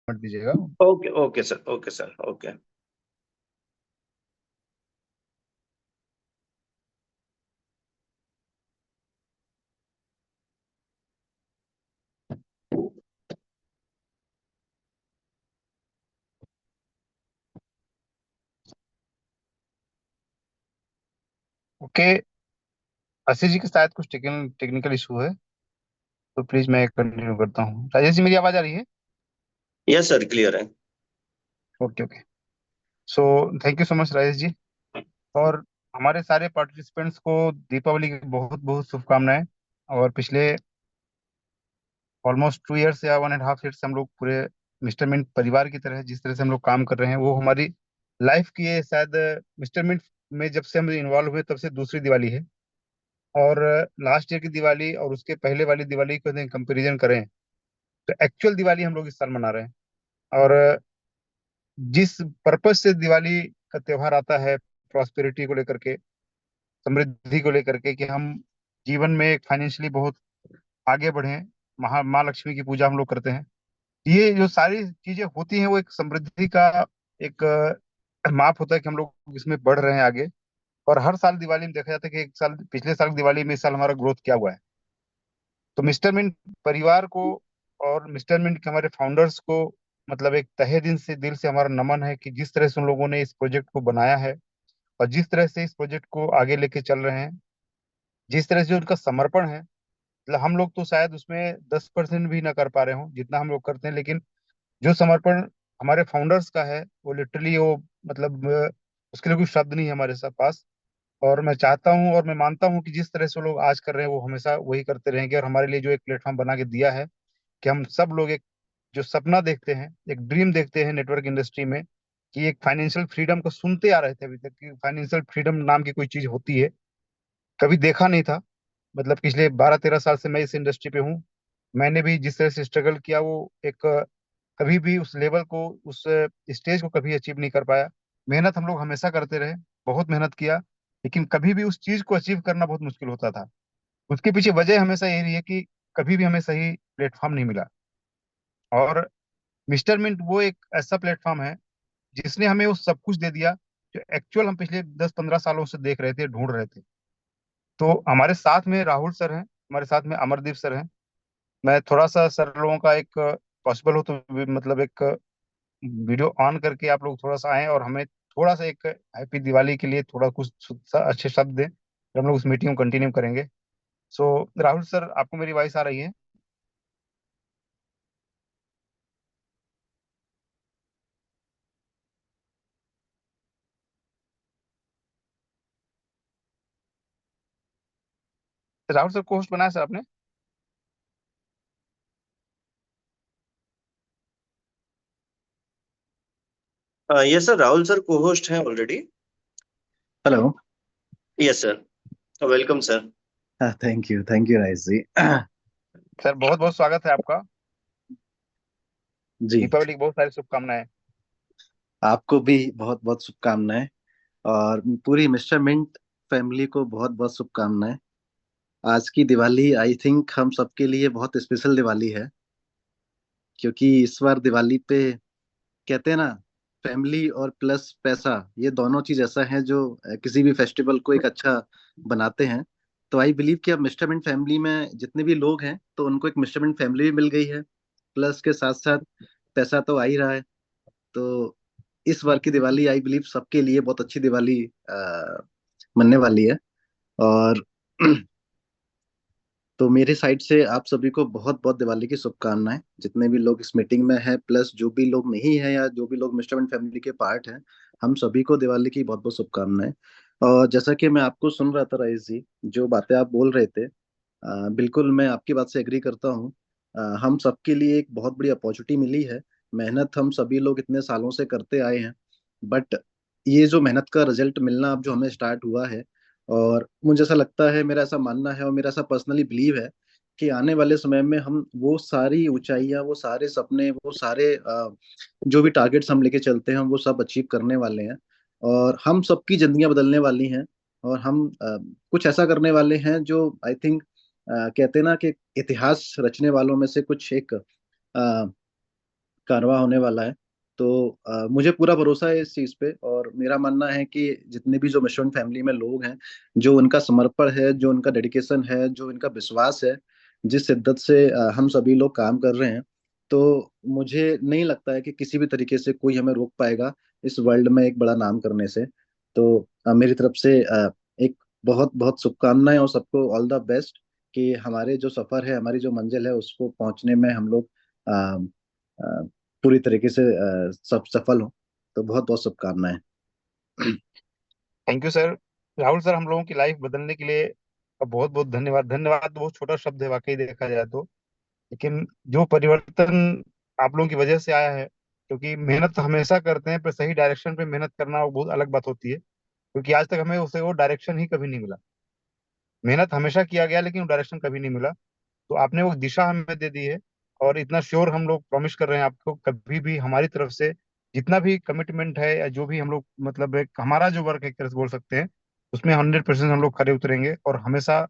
मत दीजिएगा। Okay okay sir, okay sir, okay. Okay. Ashish ji के शायद कुछ टेक्निकल इशू है, तो प्लीज मैं कंटिन्यू करता हूँ। राजेश जी, मेरी आवाज आ रही है? यस सर, क्लियर है। Okay okay. So thank you so much Rajesh ji. और हमारे सारे पार्टिसिपेंट्स को दीपावली की बहुत बहुत शुभकामनाएं। और पिछले ऑलमोस्ट 2 इयर्स या 1.5 ईयर से हम लोग पूरे मिस्टर मिंट परिवार की तरह जिस तरह से हम लोग काम कर रहे हैं, वो हमारी लाइफ की ये शायद मिस्टर मिंट में जब से हम इन्वॉल्व हुए तब से दूसरी दिवाली है। और लास्ट ईयर की दिवाली और उसके पहले वाली दिवाली को यदि कंपेरिजन करें तो एक्चुअल दिवाली हम लोग इस साल मना रहे हैं। और जिस पर्पज से दिवाली का त्योहार आता है, प्रॉस्पेरिटी को लेकर के, समृद्धि को लेकर के, कि हम जीवन में एक फाइनेंशियली बहुत आगे बढ़े, माँ लक्ष्मी की पूजा हम लोग करते हैं। ये जो सारी चीजें होती हैं वो एक समृद्धि का एक माप होता है कि हम लोग इसमें बढ़ रहे हैं आगे। और हर साल दिवाली में देखा जाता है कि एक साल पिछले साल की दिवाली में इस साल हमारा ग्रोथ क्या हुआ है। तो मिस्टर मिंट परिवार को और मिस्टर मिंट के हमारे फाउंडर्स को मतलब एक तहे दिल से हमारा नमन है कि जिस तरह से उन लोगों ने इस प्रोजेक्ट को बनाया है और जिस तरह से इस प्रोजेक्ट को आगे लेके चल रहे हैं, जिस तरह से उनका समर्पण है। मतलब हम लोग तो शायद उसमें 10% भी ना कर पा रहे हो जितना हम लोग करते हैं, लेकिन जो समर्पण हमारे फाउंडर्स का है वो लिटरली वो मतलब उसके लिए कोई शब्द नहीं है हमारे साथ पास। और मैं चाहता हूँ और मैं मानता हूँ कि जिस तरह से वो लोग आज कर रहे हैं वो हमेशा वही करते रहेंगे। और हमारे लिए जो एक प्लेटफॉर्म बना के दिया है कि हम सब लोग एक जो सपना देखते हैं, एक ड्रीम देखते हैं नेटवर्क इंडस्ट्री में, कि एक फाइनेंशियल फ्रीडम को सुनते आ रहे थे अभी तक कि फाइनेंशियल फ्रीडम नाम की कोई चीज होती है, कभी देखा नहीं था। मतलब पिछले 12-13 साल से मैं इस इंडस्ट्री पे हूँ। मैंने भी जिस तरह से स्ट्रगल किया वो एक कभी भी उस लेवल को, उस स्टेज को कभी अचीव नहीं कर पाया। मेहनत हम लोग हमेशा करते रहे, बहुत मेहनत किया, लेकिन कभी भी उस चीज को अचीव करना बहुत मुश्किल होता था। उसके पीछे वजह हमेशा यही रही है कि कभी भी हमें सही प्लेटफॉर्म नहीं मिला। और मिस्टर मिंट वो एक ऐसा प्लेटफॉर्म है जिसने हमें वो सब कुछ दे दिया जो एक्चुअल हम पिछले 10-15 सालों से देख रहे थे, ढूंढ रहे थे। तो हमारे साथ में राहुल सर हैं, हमारे साथ में अमरदीप सर हैं। मैं थोड़ा सा सर लोगों का एक पॉसिबल हो तो मतलब एक वीडियो ऑन करके आप लोग थोड़ा सा आए और हमें थोड़ा सा एक हैप्पी दिवाली के लिए थोड़ा कुछ अच्छे शब्द दें, फिर हम लोग उस मीटिंग को कंटिन्यू करेंगे। सो राहुल सर, आपको मेरी वॉइस आ रही है? राहुल सर को होस्ट बनाया सर आपने? यस सर, राहुल सर को होस्ट हैं already. Hello. Yes sir, welcome sir. Thank you Rais ji. Sir बहुत बहुत स्वागत है आपका। जी, दीपावली की बहुत सारी शुभकामनाएं। आपको भी बहुत बहुत शुभकामनाएं। और पूरी मिस्टर मिंट फैमिली को बहुत बहुत शुभकामनाएं। आज की दिवाली आई थिंक हम सबके लिए बहुत स्पेशल दिवाली है, क्योंकि इस बार दिवाली पे कहते हैं ना, फैमिली और प्लस पैसा, ये दोनों चीज ऐसा है जो किसी भी फेस्टिवल को एक अच्छा बनाते हैं। तो आई बिलीव कि अब मिस्टर मिंट फैमिली में जितने भी लोग हैं तो उनको एक मिस्टर मिंट फैमिली भी मिल गई है, प्लस के साथ साथ पैसा तो आ ही रहा है। तो इस बार की दिवाली आई बिलीव सबके लिए बहुत अच्छी दिवाली मनने वाली है। और तो मेरे साइड से आप सभी को बहुत बहुत दिवाली की शुभकामनाएं, जितने भी लोग इस मीटिंग में हैं, प्लस जो भी लोग नहीं है या जो भी लोग मिस्टर एंड फैमिली के पार्ट हैं, हम सभी को दिवाली की बहुत बहुत शुभकामनाएं। और जैसा कि मैं आपको सुन रहा था रईस जी, जो बातें आप बोल रहे थे, बिल्कुल मैं आपकी बात से एग्री करता हूँ। हम सबके लिए एक बहुत बड़ी अपॉर्चुनिटी मिली है। मेहनत हम सभी लोग इतने सालों से करते आए हैं, बट ये जो मेहनत का रिजल्ट मिलना अब जो हमें स्टार्ट हुआ है, और मुझे ऐसा लगता है, मेरा ऐसा मानना है और मेरा ऐसा पर्सनली बिलीव है कि आने वाले समय में हम वो सारी ऊंचाइयां, वो सारे सपने, वो सारे जो भी टारगेट्स हम लेके चलते हैं, हम वो सब अचीव करने वाले हैं। और हम सबकी जिंदगियां बदलने वाली हैं। और हम कुछ ऐसा करने वाले हैं जो आई थिंक कहते हैं ना कि इतिहास रचने वालों में से कुछ एक कारवां होने वाला है। तो मुझे पूरा भरोसा है इस चीज़ पे, और मेरा मानना है कि जितने भी जो मिशन फैमिली में लोग हैं, जो उनका समर्पण है, जो उनका डेडिकेशन है, जो इनका विश्वास है, जिस शिद्दत से हम सभी लोग काम कर रहे हैं, तो मुझे नहीं लगता है कि किसी भी तरीके से कोई हमें रोक पाएगा इस वर्ल्ड में एक बड़ा नाम करने से। तो मेरी तरफ से एक बहुत बहुत शुभकामनाएं, और सबको ऑल द बेस्ट कि हमारे जो सफर है, हमारी जो मंजिल है, उसको पहुंचने में हम लोग अ, अ, पूरी तरीके से सब सफल हों। तो बहुत बहुत शुभकामनाएं। Thank you sir. Rahul sir, हम लोगों की लाइफ बदलने के लिए बहुत बहुत धन्यवाद। धन्यवाद बहुत छोटा शब्द है वाकई देखा जाए तो, लेकिन जो परिवर्तन आप लोगों की वजह से आया है, क्योंकि मेहनत तो हमेशा करते हैं पर सही डायरेक्शन पे मेहनत करना वो बहुत अलग बात होती है। क्योंकि आज तक हमें उसे वो डायरेक्शन ही कभी नहीं मिला। मेहनत हमेशा किया गया लेकिन वो डायरेक्शन कभी नहीं मिला। तो आपने वो दिशा हमें दे दी है। और इतना श्योर हम लोग प्रॉमिस कर रहे हैं आपको, कभी भी हमारी तरफ से जितना भी कमिटमेंट है या जो भी हम लोग मतलब एक हमारा जो वर्क एक तरह से बोल सकते हैं, उसमें 100% हम लोग खरे उतरेंगे। और हमेशा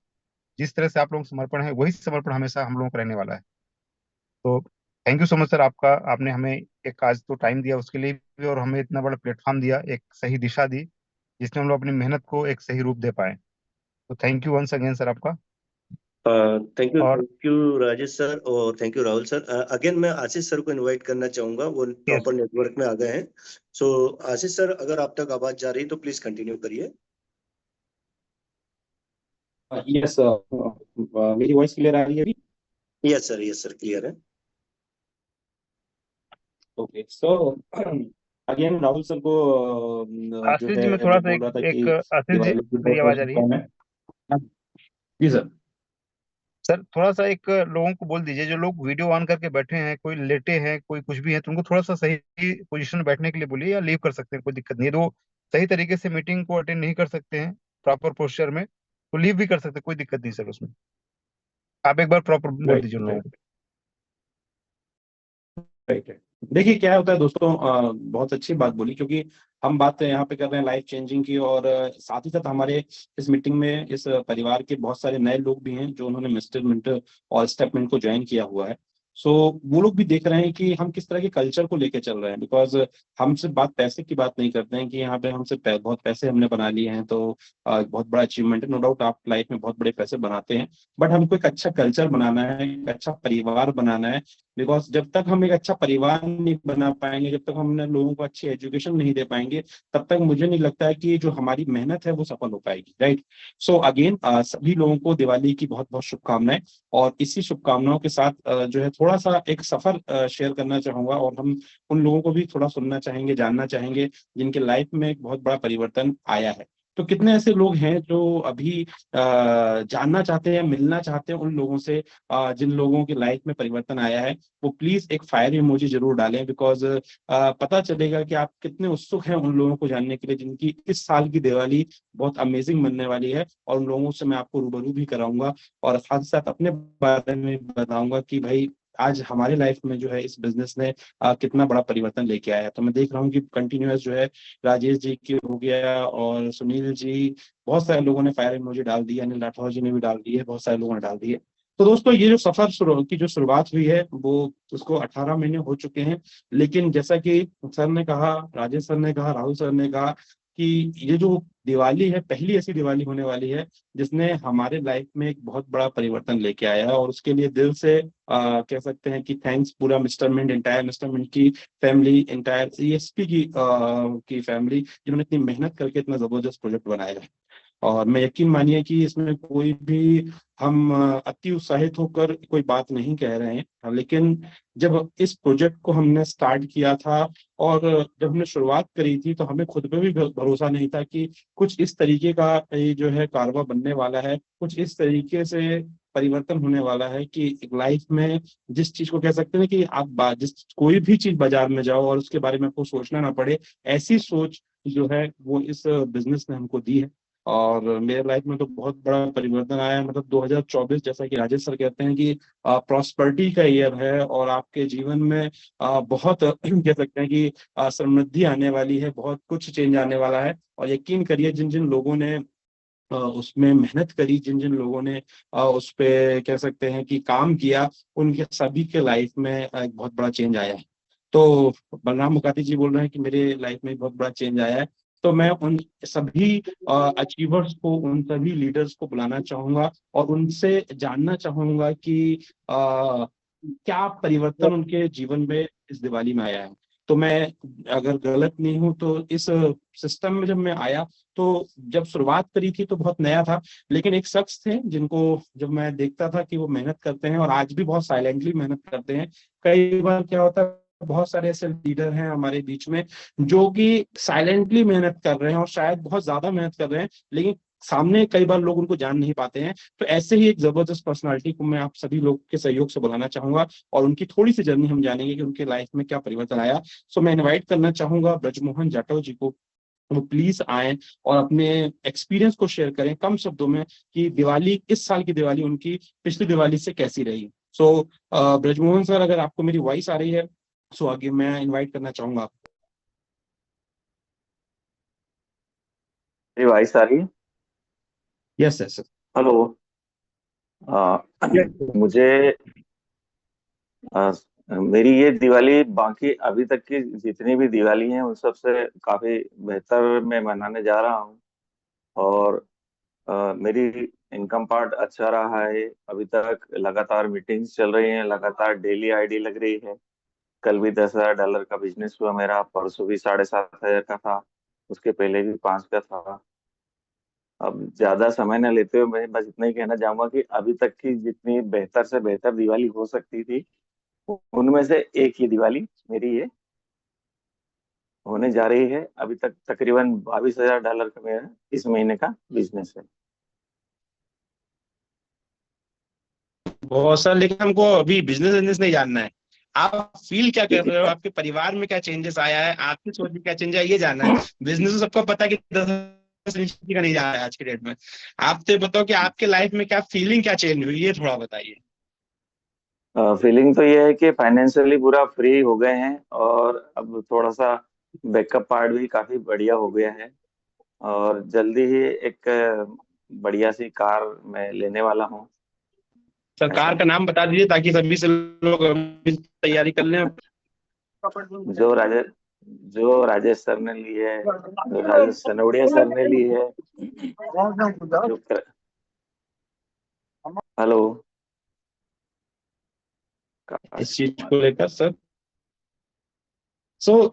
जिस तरह से आप लोगों का समर्पण है वही समर्पण हमेशा हम लोगों का रहने वाला है। तो thank you so much sir आपका। आपने हमें एक आज तो टाइम दिया उसके लिए भी, और हमें इतना बड़ा प्लेटफॉर्म दिया, एक सही दिशा दी जिसमें हम लोग अपनी मेहनत को एक सही रूप दे पाए। तो thank you once again sir आपका। और थैंक यू राजेश सर, और thank you Rahul sir. Again मैं आशीष सर को इनवाइट करना चाहूंगा, वो यस, प्रॉपर नेटवर्क में आ गए हैं। सो आशीष सर, अगर आप तक आवाज जा रही तो प्लीज कंटिन्यू करिए। यस, मेरी वॉइस क्लियर आ रही है अभी? यस सर, क्लियर है। Okay, so again Rahul sir को जो आशीष जी, मैं है थोड़ा मैं सा बोल रहा था एक कि आशीष जी, दिवाली की मेरी बहुत बहुत आवाज आ रही है? शुभकामनाएं। हाँ, जी सर। सर थोड़ा सा एक लोगों को बोल दीजिए, जो लोग वीडियो ऑन करके बैठे हैं, कोई लेटे हैं, कोई कुछ भी है, तो उनको थोड़ा सा सही पोजीशन में बैठने के लिए बोलिए, या लीव कर सकते हैं, कोई दिक्कत नहीं है। तो सही तरीके से मीटिंग को अटेंड नहीं कर सकते हैं प्रॉपर पोस्चर में, तो लीव भी कर सकते हैं, कोई दिक्कत नहीं सर उसमें। आप एक बार प्रॉपर बोल राइट दीजिए उन लोगों राइट को। राइट है। देखिए क्या होता है दोस्तों, बहुत अच्छी बात बोली, क्योंकि हम बात यहाँ पे कर रहे हैं लाइफ चेंजिंग की, और साथ ही साथ हमारे इस मीटिंग में इस परिवार के बहुत सारे नए लोग भी हैं जो उन्होंने मिस्टरमेंट और स्टेपमेंट को ज्वाइन किया हुआ है। सो वो लोग भी देख रहे हैं कि हम किस तरह के कल्चर को लेकर चल रहे हैं, बिकॉज हम सिर्फ बात पैसे की बात नहीं करते हैं कि यहाँ पे हमसे बहुत पैसे हमने बना लिए हैं तो बहुत बड़ा अचीवमेंट है। नो डाउट आप लाइफ में बहुत बड़े पैसे बनाते हैं, बट हमको एक अच्छा कल्चर बनाना है, एक अच्छा परिवार बनाना है। बिकॉज जब तक हम एक अच्छा परिवार नहीं बना पाएंगे, जब तक हमने लोगों को अच्छी एजुकेशन नहीं दे पाएंगे, तब तक मुझे नहीं लगता है कि जो हमारी मेहनत है वो सफल हो पाएगी। राइट। सो अगेन सभी लोगों को दिवाली की बहुत बहुत शुभकामनाएं। और इसी शुभकामनाओं के साथ जो है थोड़ा सा एक सफर शेयर करना चाहूंगा, और हम उन लोगों को भी थोड़ा सुनना चाहेंगे, जानना चाहेंगे जिनके लाइफ में एक बहुत बड़ा परिवर्तन आया है। तो कितने ऐसे लोग हैं जो अभी जानना चाहते हैं, मिलना चाहते हैं उन लोगों से जिन लोगों की लाइफ में परिवर्तन आया है। वो प्लीज एक फायर इमोजी जरूर डालें, बिकॉज पता चलेगा कि आप कितने उत्सुक हैं उन लोगों को जानने के लिए जिनकी इस साल की दिवाली बहुत अमेजिंग बनने वाली है। और उन लोगों से मैं आपको रूबरू भी कराऊंगा, और साथ ही साथ अपने बारे में बताऊंगा कि भाई आज हमारी लाइफ में जो है इस बिजनेस ने कितना बड़ा परिवर्तन लेके आया है। तो मैं देख रहा हूँ कि कंटिन्यूअस जो है राजेश जी की हो गया, और सुनील जी, बहुत सारे लोगों ने फायर इमोजी डाल दी है, अनिल राठौर जी ने भी डाल दी है, बहुत सारे लोगों ने डाल दी है। तो दोस्तों ये जो सफर की जो शुरुआत हुई है वो उसको 18 महीने हो चुके हैं। लेकिन जैसा कि सर ने कहा, राजेश सर ने कहा, राहुल सर ने कहा कि ये जो दिवाली है पहली ऐसी दिवाली होने वाली है जिसने हमारे लाइफ में एक बहुत बड़ा परिवर्तन लेके आया है। और उसके लिए दिल से कह सकते हैं कि थैंक्स पूरा मिस्टरमेंट, इंटायर मिस्टरमेंट की फैमिली, इंटायर सीएसपी की फैमिली, जिन्होंने इतनी मेहनत करके इतना जबरदस्त प्रोजेक्ट बनाया है। और मैं यकीन मानिए कि इसमें कोई भी हम अति उत्साहित होकर कोई बात नहीं कह रहे हैं, लेकिन जब इस प्रोजेक्ट को हमने स्टार्ट किया था और जब हमने शुरुआत करी थी, तो हमें खुद पे भी भरोसा नहीं था कि कुछ इस तरीके का ये जो है कारवा बनने वाला है, कुछ इस तरीके से परिवर्तन होने वाला है कि एक लाइफ में जिस चीज को कह सकते हैं कि आप जिस कोई भी चीज बाजार में जाओ और उसके बारे में आपको सोचना ना पड़े, ऐसी सोच जो है वो इस बिजनेस ने हमको दी है। और मेरे लाइफ में तो बहुत बड़ा परिवर्तन आया है। मतलब 2024, जैसा कि राजेश सर कहते हैं कि प्रॉस्पेरिटी का ईयर है, और आपके जीवन में बहुत कह सकते हैं कि समृद्धि आने वाली है, बहुत कुछ चेंज आने वाला है। और यकीन करिए जिन जिन लोगों ने उसमें मेहनत करी, जिन जिन लोगों ने उस पे कह सकते हैं कि काम किया, उनके सभी के लाइफ में एक बहुत बड़ा चेंज आया है। तो बलराम मुकाती जी बोल रहे हैं कि मेरे लाइफ में बहुत बड़ा चेंज आया है। तो मैं उन सभी अचीवर्स को, उन सभी लीडर्स को बुलाना चाहूंगा और उनसे जानना चाहूंगा कि क्या परिवर्तन उनके जीवन में इस दिवाली में आया है। तो मैं अगर गलत नहीं हूं तो इस सिस्टम में जब मैं आया, तो जब शुरुआत करी थी तो बहुत नया था, लेकिन एक शख्स थे जिनको जब मैं देखता था कि वो मेहनत करते हैं और आज भी बहुत साइलेंटली मेहनत करते हैं। कई बार क्या होता है, बहुत सारे ऐसे लीडर हैं हमारे बीच में जो कि साइलेंटली मेहनत कर रहे हैं और शायद बहुत ज्यादा मेहनत कर रहे हैं, लेकिन सामने कई बार लोग उनको जान नहीं पाते हैं। तो ऐसे ही एक जबरदस्त पर्सनालिटी को मैं आप सभी लोग के सहयोग से बुलाना चाहूंगा और उनकी थोड़ी सी जर्नी हम जानेंगे कि उनके लाइफ में क्या परिवर्तन आया। सो मैं इनवाइट करना चाहूंगा ब्रजमोहन जाटव जी को, वो प्लीज आए और अपने एक्सपीरियंस को शेयर करें कम शब्दों में कि दिवाली, इस साल की दिवाली उनकी पिछली दिवाली से कैसी रही। सो ब्रजमोहन सर, अगर आपको मेरी वॉइस आ रही है, सो आगे मैं इनवाइट करना चाहूंगा आपको। मेरी वॉइस आ रही है? Yes sir. हेलो। आ, मुझे आ, मेरी ये दिवाली बाकी अभी तक की जितनी भी दिवाली हैं उन सब से काफी बेहतर मैं मनाने जा रहा हूँ। और मेरी इनकम पार्ट अच्छा रहा है अभी तक। लगातार मीटिंग्स चल रही हैं, लगातार डेली आईडी लग रही है। कल भी $10,000 का बिजनेस हुआ मेरा, परसों भी 7,500 का था, उसके पहले भी 5 का था। अब ज्यादा समय न लेते हुए मैं बस इतना ही कहना चाहूंगा कि अभी तक की जितनी बेहतर से बेहतर दिवाली हो सकती थी उनमें से एक ही दिवाली मेरी ये होने जा रही है। अभी तक तकरीबन $22,000 का मेरा इस महीने का बिजनेस है। बहुत सर, लेकिन हमको अभी बिजनेस बिजनेस नहीं जानना है। आप फील क्या कर रहे हो, आपके परिवार में क्या चेंजेस आया है, आपकी सोच में क्या चेंज आया, ये जानना है। बिजनेस तो सबको पता है कि 10 का नहीं जा रहा है आज के डेट में। आप तो बताओ कि आपके लाइफ में क्या फीलिंग, क्या चेंज हुई, ये थोड़ा बताइए। फीलिंग तो ये है कि फाइनेंशियली पूरा फ्री हो गए हैं और अब थोड़ा सा बैकअप पार्ट भी काफी बढ़िया हो गया है। और जल्दी ही एक बढ़िया सी कार मैं लेने वाला हूँ। ऐसा सरकार का है। नाम बता दीजिए ताकि सभी से लोग अभी तैयारी कर लें। जो राजेश जो राजेश सर ने ली है, जो राजेश सनोडिया सर ने ली है, जो हेलो। इस चीज को लेकर सर,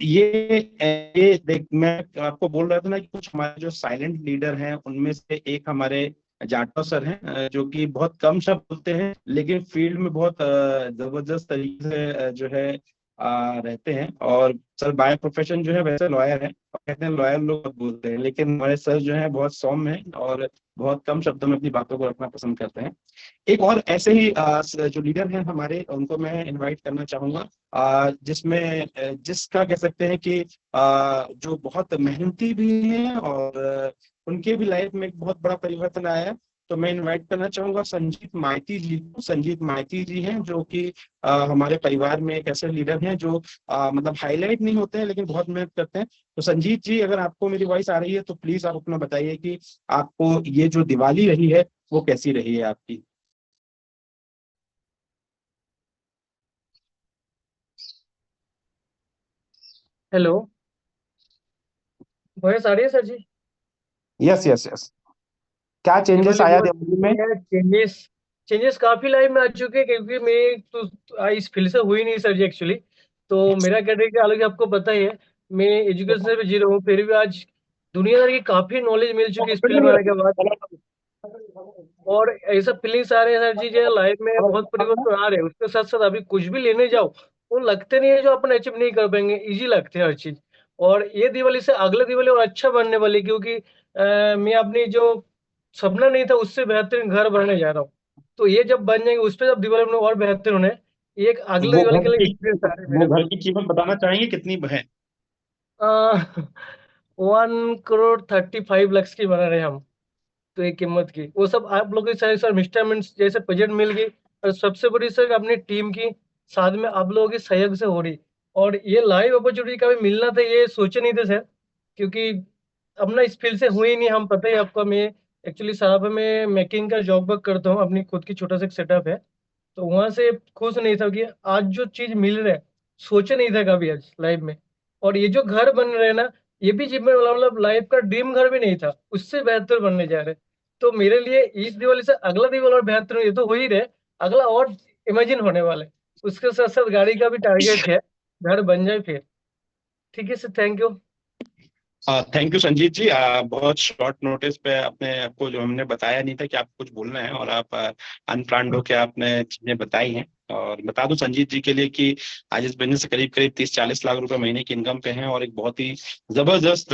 ये देख, मैं आपको बोल रहा था ना कि कुछ हमारे जो साइलेंट लीडर हैं उनमें से एक हमारे जाटव सर हैं, जो कि बहुत कम शब्द बोलते हैं लेकिन फील्ड में बहुत जबरदस्त तरीके से जो है रहते हैं। और सर बाय प्रोफेशन जो है वैसे लॉयर है, और कहते हैं लॉयर लोग बहुत बोलते हैं, लेकिन हमारे सर जो है बहुत सौम्य हैं और बहुत कम शब्दों में अपनी बातों को रखना पसंद करते हैं। एक और ऐसे ही जो लीडर हैं हमारे, उनको मैं इनवाइट करना चाहूंगा, जिसमें जिसका कह सकते हैं कि जो बहुत मेहनती भी हैं और उनके भी लाइफ में एक बहुत बड़ा परिवर्तन आया है। तो मैं इनवाइट करना चाहूंगा संजीत माइती जी को। संजीत माइती जी हैं जो कि हमारे परिवार में एक ऐसे लीडर हैं जो मतलब हाईलाइट नहीं होते हैं लेकिन बहुत मेहनत करते हैं। तो संजीत जी, अगर आपको मेरी वॉइस आ रही है तो प्लीज आप अपना बताइए कि आपको ये जो दिवाली रही है वो कैसी रही है आपकी। हेलो, वॉइस आ रही है सर जी? Yes yes yes. क्या चेंजेस दिवाली आया बहुत दिवाली में? चेंजेस चेंजेस काफी लाइफ में आ चुके हैं, क्योंकि मैं तो इस फील्ड से हुई नहीं सर जी एक्चुअली। तो मेरा कहना है कि हालांकि आपको पता ही है, मैं एजुकेशन से भी जी रहा हूँ, फिर भी आज दुनियादारी की काफी नॉलेज मिल चुकी है इस फील्ड में आने के बाद। और ऐसा फीलिंग्स आ रहे हैं सर जी, जो लाइफ में बहुत परिवर्तन आ रहे हैं, उसके साथ साथ अभी कुछ भी लेने जाओ वो लगते नहीं है जो अपन अचीव नहीं कर पाएंगे, इजी लगते हैं हर चीज। और ये दिवाली से अगले दिवाली और अच्छा बनने वाली, क्योंकि मैं अपनी जो सपना नहीं था उससे बेहतरीन घर बनने जा रहा हूँ। तो ये जब बन जाएंगे उस पर जब दिवाली में और बेहतर होने, ये एक अगले वो दिवाली घर के लिए की एक्सपीरियंस आ रहा है वो मेरे घर की कीमत बताना चाहेंगे कितनी है? को। 1,35,00,000 की बना रहे हैं हम। तो एक कीमत की वो सब आप लोग के सारे सर इंस्टॉलमेंट्स जैसे बजट मिल गई, और सबसे बड़ी सर अपनी टीम की साथ में आप लोगों के सहयोग से हो रही। और ये लाइव अपॉर्चुनिटी का भी मिलना था, ये सोचे नहीं थे सर, क्योंकि अपना इस फील्ड से हुए ही नहीं, हम पता ही आपका। मैं एक्चुअली साहब में मेकिंग का जॉब वर्क करता हूँ, अपनी खुद की छोटा सा सेटअप है। तो वहां से खुश नहीं था कि आज जो चीज मिल रहा है सोचे नहीं था कभी आज लाइफ में। और ये जो घर बन रहे हैं ना, ये भी जिम्मे मतलब लाइफ का ड्रीम घर भी नहीं था, उससे बेहतर बनने जा रहे। तो मेरे लिए इस दिवाली से अगला दिवाली और बेहतर, ये तो हो ही रहे, अगला और इमेजिन होने वाला है। उसके साथ साथ गाड़ी का भी टारगेट है, घर बन जाए फिर। ठीक है sir, thank you. Thank you Sanjeet ji. बहुत शॉर्ट नोटिस पे अपने आपको जो हमने बताया नहीं था कि आप कुछ बोलना है, और आप अनप्लान्ड होकर आपने चीजें बताई हैं। और बता दूं संजीत जी के लिए कि आज इस बिजनेस से करीब करीब 30-40 लाख रुपए महीने की इनकम पे हैं, और एक बहुत ही जबरदस्त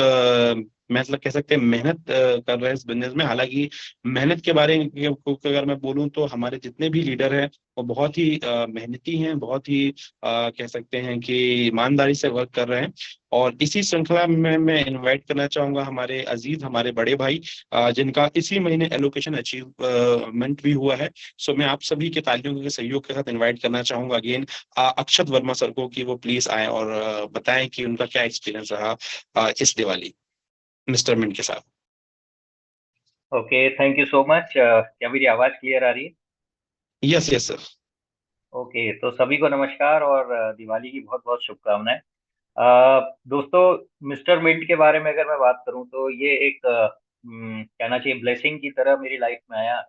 मतलब कह सकते हैं मेहनत कर रहे हैं इस बिजनेस में। हालांकि मेहनत के बारे में अगर मैं बोलूं तो हमारे जितने भी लीडर हैं वो बहुत ही मेहनती हैं, बहुत ही कह सकते हैं कि ईमानदारी से वर्क कर रहे हैं। और इसी श्रृंखला में मैं इनवाइट करना चाहूंगा हमारे अजीज, हमारे बड़े भाई, जिनका इसी महीने एलोकेशन अचीवमेंट भी हुआ है। सो मैं आप सभी के तालियों के सहयोग के साथ इनवाइट करना चाहूंगा अगेन अक्षत वर्मा सर को, कि वो प्लीज आए और बताएं कि उनका क्या एक्सपीरियंस रहा इस दिवाली मिस्टर मिंट के साथ। Okay, thank you so much. क्या मेरी आवाज क्लियर आ रही है? Yes yes sir. ओके, तो सभी को नमस्कार और दिवाली की बहुत बहुत शुभकामनाएं। दोस्तों, मिस्टर मिंट के बारे में अगर मैं बात करूं तो ये एक कहना चाहिए ब्लेसिंग की तरह मेरी लाइफ में आया।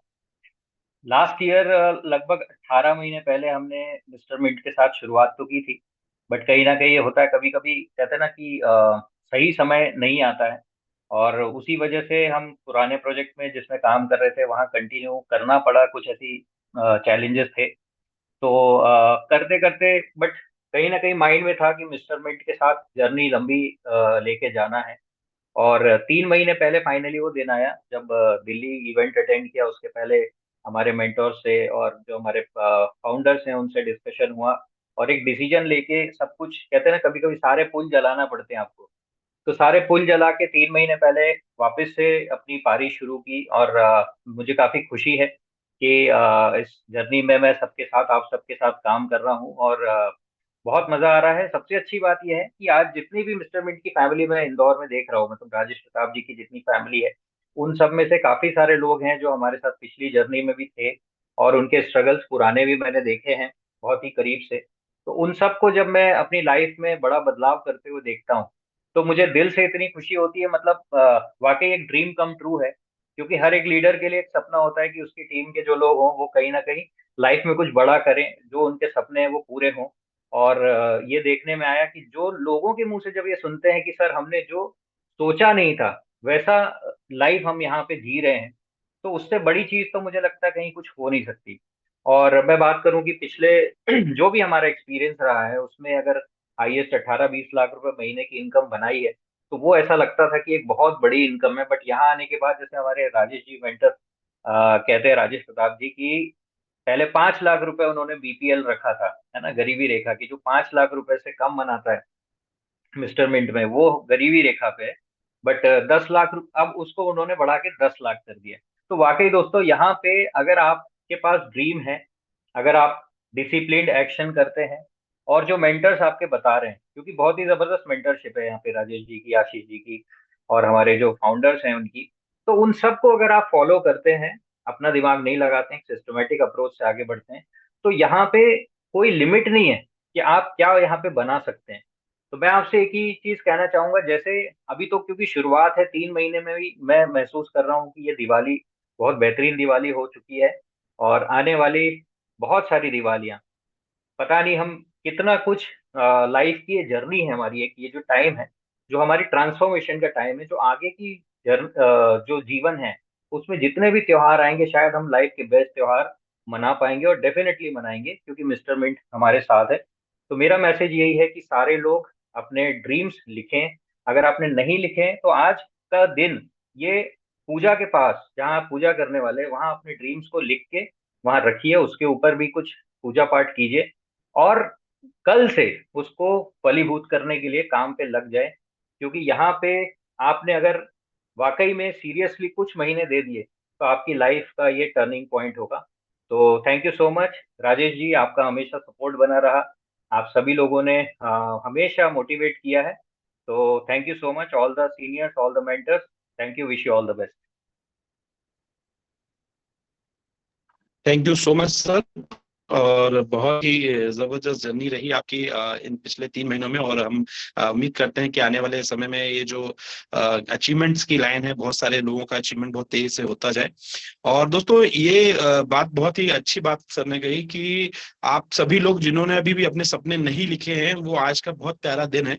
लास्ट ईयर लगभग 18 महीने पहले हमने मिस्टर मिंट के साथ शुरुआत तो की थी, बट कहीं ना कहीं ये होता है, कभी कभी कहते हैं ना कि सही समय नहीं आता है। और उसी वजह से हम पुराने प्रोजेक्ट में जिसमें काम कर रहे थे वहाँ कंटिन्यू करना पड़ा, कुछ ऐसी चैलेंजेस थे। तो करते करते बट कहीं ना कहीं माइंड में था कि मिस्टर मिंट के साथ जर्नी लंबी लेके जाना है। और 3 महीने पहले फाइनली वो दिन आया जब दिल्ली इवेंट अटेंड किया। उसके पहले हमारे मेंटोर से और जो हमारे फाउंडर्स हैं उनसे डिस्कशन हुआ, और एक डिसीजन लेके सब कुछ, कहते हैं ना कभी कभी सारे पुल जलाना पड़ते हैं आपको। तो सारे पुल जला के 3 महीने पहले वापस से अपनी पारी शुरू की। और मुझे काफी खुशी है कि इस जर्नी में मैं सबके साथ, आप सबके साथ काम कर रहा हूँ, और बहुत मजा आ रहा है। सबसे अच्छी बात यह है कि आज जितनी भी मिस्टर मिंट की फैमिली मैं इंदौर में देख रहा हूँ, मतलब राजेश प्रताप जी की जितनी फैमिली है, उन सब में से काफी सारे लोग हैं जो हमारे साथ पिछली जर्नी में भी थे, और उनके स्ट्रगल्स पुराने भी मैंने देखे हैं बहुत ही करीब से। तो उन सबको जब मैं अपनी लाइफ में बड़ा बदलाव करते हुए देखता हूँ तो मुझे दिल से इतनी खुशी होती है। मतलब वाकई एक ड्रीम कम ट्रू है, क्योंकि हर एक लीडर के लिए एक सपना होता है कि उसकी टीम के जो लोग हों वो कहीं ना कहीं लाइफ में कुछ बड़ा करें, जो उनके सपने हैं वो पूरे हों। और ये देखने में आया कि जो लोगों के मुंह से जब ये सुनते हैं कि सर हमने जो सोचा नहीं था वैसा लाइफ हम यहाँ पे जी रहे हैं, तो उससे बड़ी चीज तो मुझे लगता है कहीं कुछ हो नहीं सकती। और मैं बात करूं कि पिछले जो भी हमारा एक्सपीरियंस रहा है उसमें अगर हाईएस्ट 18-20 लाख रुपए महीने की इनकम बनाई है, तो वो ऐसा लगता था कि एक बहुत बड़ी इनकम है। बट यहाँ आने के बाद, जैसे हमारे राजेश जी मेंटर कहते हैं, राजेश प्रताप जी की, पहले 5 लाख रुपए उन्होंने बीपीएल रखा था, है ना, गरीबी रेखा की, जो 5 लाख रुपए से कम बनाता है मिस्टर मिंट में, वो गरीबी रेखा पे है। बट 10 लाख अब उसको उन्होंने बढ़ा के 10 लाख कर दिया। तो वाकई दोस्तों, यहाँ पे अगर आपके पास ड्रीम है, अगर आप डिसिप्लिन्ड एक्शन करते हैं, और जो मेंटर्स आपके बता रहे हैं, क्योंकि बहुत ही जबरदस्त मेंटरशिप है यहाँ पे राजेश जी की, आशीष जी की, और हमारे जो फाउंडर्स हैं उनकी, तो उन सबको अगर आप फॉलो करते हैं, अपना दिमाग नहीं लगाते हैं, सिस्टमेटिक अप्रोच से आगे बढ़ते हैं, तो यहाँ पे कोई लिमिट नहीं है कि आप क्या यहाँ पे बना सकते हैं। तो मैं आपसे एक ही चीज कहना चाहूंगा, जैसे अभी तो क्योंकि शुरुआत है, 3 महीने में भी मैं महसूस कर रहा हूँ कि ये दिवाली बहुत बेहतरीन दिवाली हो चुकी है, और आने वाली बहुत सारी दिवालियां, पता नहीं हम कितना कुछ लाइफ की ये जर्नी है हमारी, एक ये जो टाइम है, जो हमारी ट्रांसफॉर्मेशन का टाइम है, जो आगे की जो जीवन है उसमें जितने भी त्योहार आएंगे, शायद हम लाइफ के बेस्ट त्योहार मना पाएंगे, और डेफिनेटली मनाएंगे, क्योंकि मिस्टर मिंट हमारे साथ है। तो मेरा मैसेज यही है कि सारे लोग अपने ड्रीम्स लिखें। अगर आपने नहीं लिखे तो आज का दिन, ये पूजा के पास जहाँ आप पूजा करने वाले हैं, वहां अपने ड्रीम्स को लिख के वहां रखिए, उसके ऊपर भी कुछ पूजा पाठ कीजिए, और कल से उसको फलीभूत करने के लिए काम पे लग जाए। क्योंकि यहाँ पे आपने अगर वाकई में सीरियसली कुछ महीने दे दिए तो आपकी लाइफ का ये टर्निंग पॉइंट होगा। तो thank you so much Rajesh ji, आपका हमेशा सपोर्ट बना रहा, आप सभी लोगों ने हमेशा मोटिवेट किया है। तो thank you so much all the seniors, all the mentors. Thank you, wish you all the best. Thank you so much sir. और बहुत ही जबरदस्त जर्नी रही आपकी इन पिछले 3 महीनों में। और हम उम्मीद करते हैं कि आने वाले समय में ये जो अचीवमेंट्स की लाइन है, बहुत सारे लोगों का अचीवमेंट बहुत तेजी से होता जाए। और दोस्तों ये बात बहुत ही अच्छी बात सर ने कही कि आप सभी लोग जिन्होंने अभी भी अपने सपने नहीं लिखे हैं, वो आज का बहुत प्यारा दिन है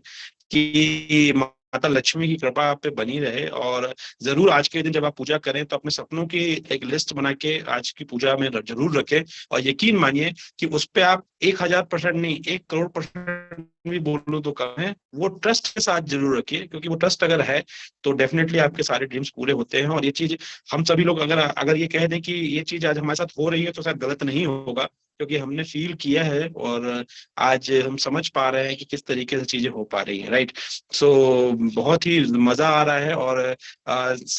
कि माता लक्ष्मी की कृपा आप पे बनी रहे। और जरूर आज के दिन जब आप पूजा करें तो अपने सपनों की एक लिस्ट बना के आज की पूजा में जरूर रखें। और यकीन मानिए कि उस पे आप 1000% नहीं, 1 करोड़% भी बोलूं तो कम है, वो ट्रस्ट के साथ जरूर रखिए, क्योंकि वो ट्रस्ट अगर है तो डेफिनेटली आपके सारे ड्रीम्स पूरे होते हैं। और ये चीज हम सभी लोग अगर अगर ये कह दें कि ये चीज आज हमारे साथ हो रही है तो शायद गलत नहीं होगा, क्योंकि हमने फील किया है और आज हम समझ पा रहे हैं कि किस तरीके से चीजें हो पा रही हैं, राइट। सो बहुत ही मजा आ रहा है। और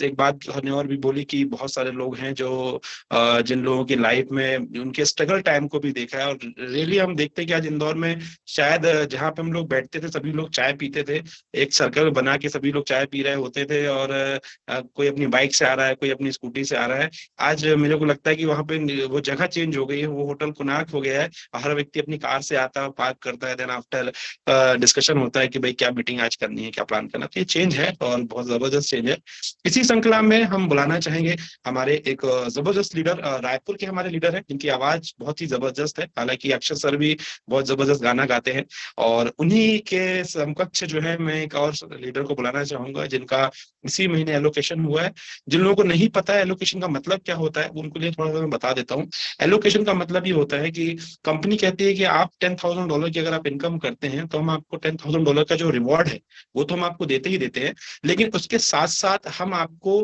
एक बात हमने और भी बोली कि बहुत सारे लोग हैं जो जिन लोगों की लाइफ में उनके स्ट्रगल टाइम को भी देखा है। और रियली हम देखते हैं कि आज इंदौर में शायद जहाँ पे हम लोग बैठते थे सभी लोग चाय पीते थे, एक सर्कल बना के सभी लोग चाय पी रहे होते थे, और कोई अपनी बाइक से आ रहा है, कोई अपनी स्कूटी से आ रहा है। आज मेरे को लगता है कि वहां पे वो जगह चेंज हो गई है, वो होटल कुनाक हो गया है। हर व्यक्ति अपनी कार से आता है, पार्क करता है, देन आफ्टर डिस्कशन होता है कि भाई क्या मीटिंग आज करनी है, क्या प्लान करना। तो ये चेंज है और बहुत जबरदस्त चेंज है। इसी श्रृंखला में हम बुलाना चाहेंगे हमारे एक जबरदस्त लीडर, रायपुर के हमारे लीडर हैं जिनकी आवाज बहुत ही जबरदस्त है। हालांकि अक्षर सर भी बहुत जबरदस्त गाना गाते हैं, और उन्हीं के समकक्ष जो है मैं एक और लीडर को बुलाना चाहूंगा जिनका इसी महीने एलोकेशन हुआ है। जिन लोगों को नहीं पता है एलोकेशन का मतलब क्या होता है, उनके लिए थोड़ा सा मैं बता देता हूँ। एलोकेशन का मतलब ये होता है कि कंपनी कहती है कि आप $10,000 की अगर आप इनकम करते हैं तो हम आपको $10,000 का जो रिवॉर्ड है वो तो हम आपको देते ही देते हैं, लेकिन उसके साथ साथ हम आपको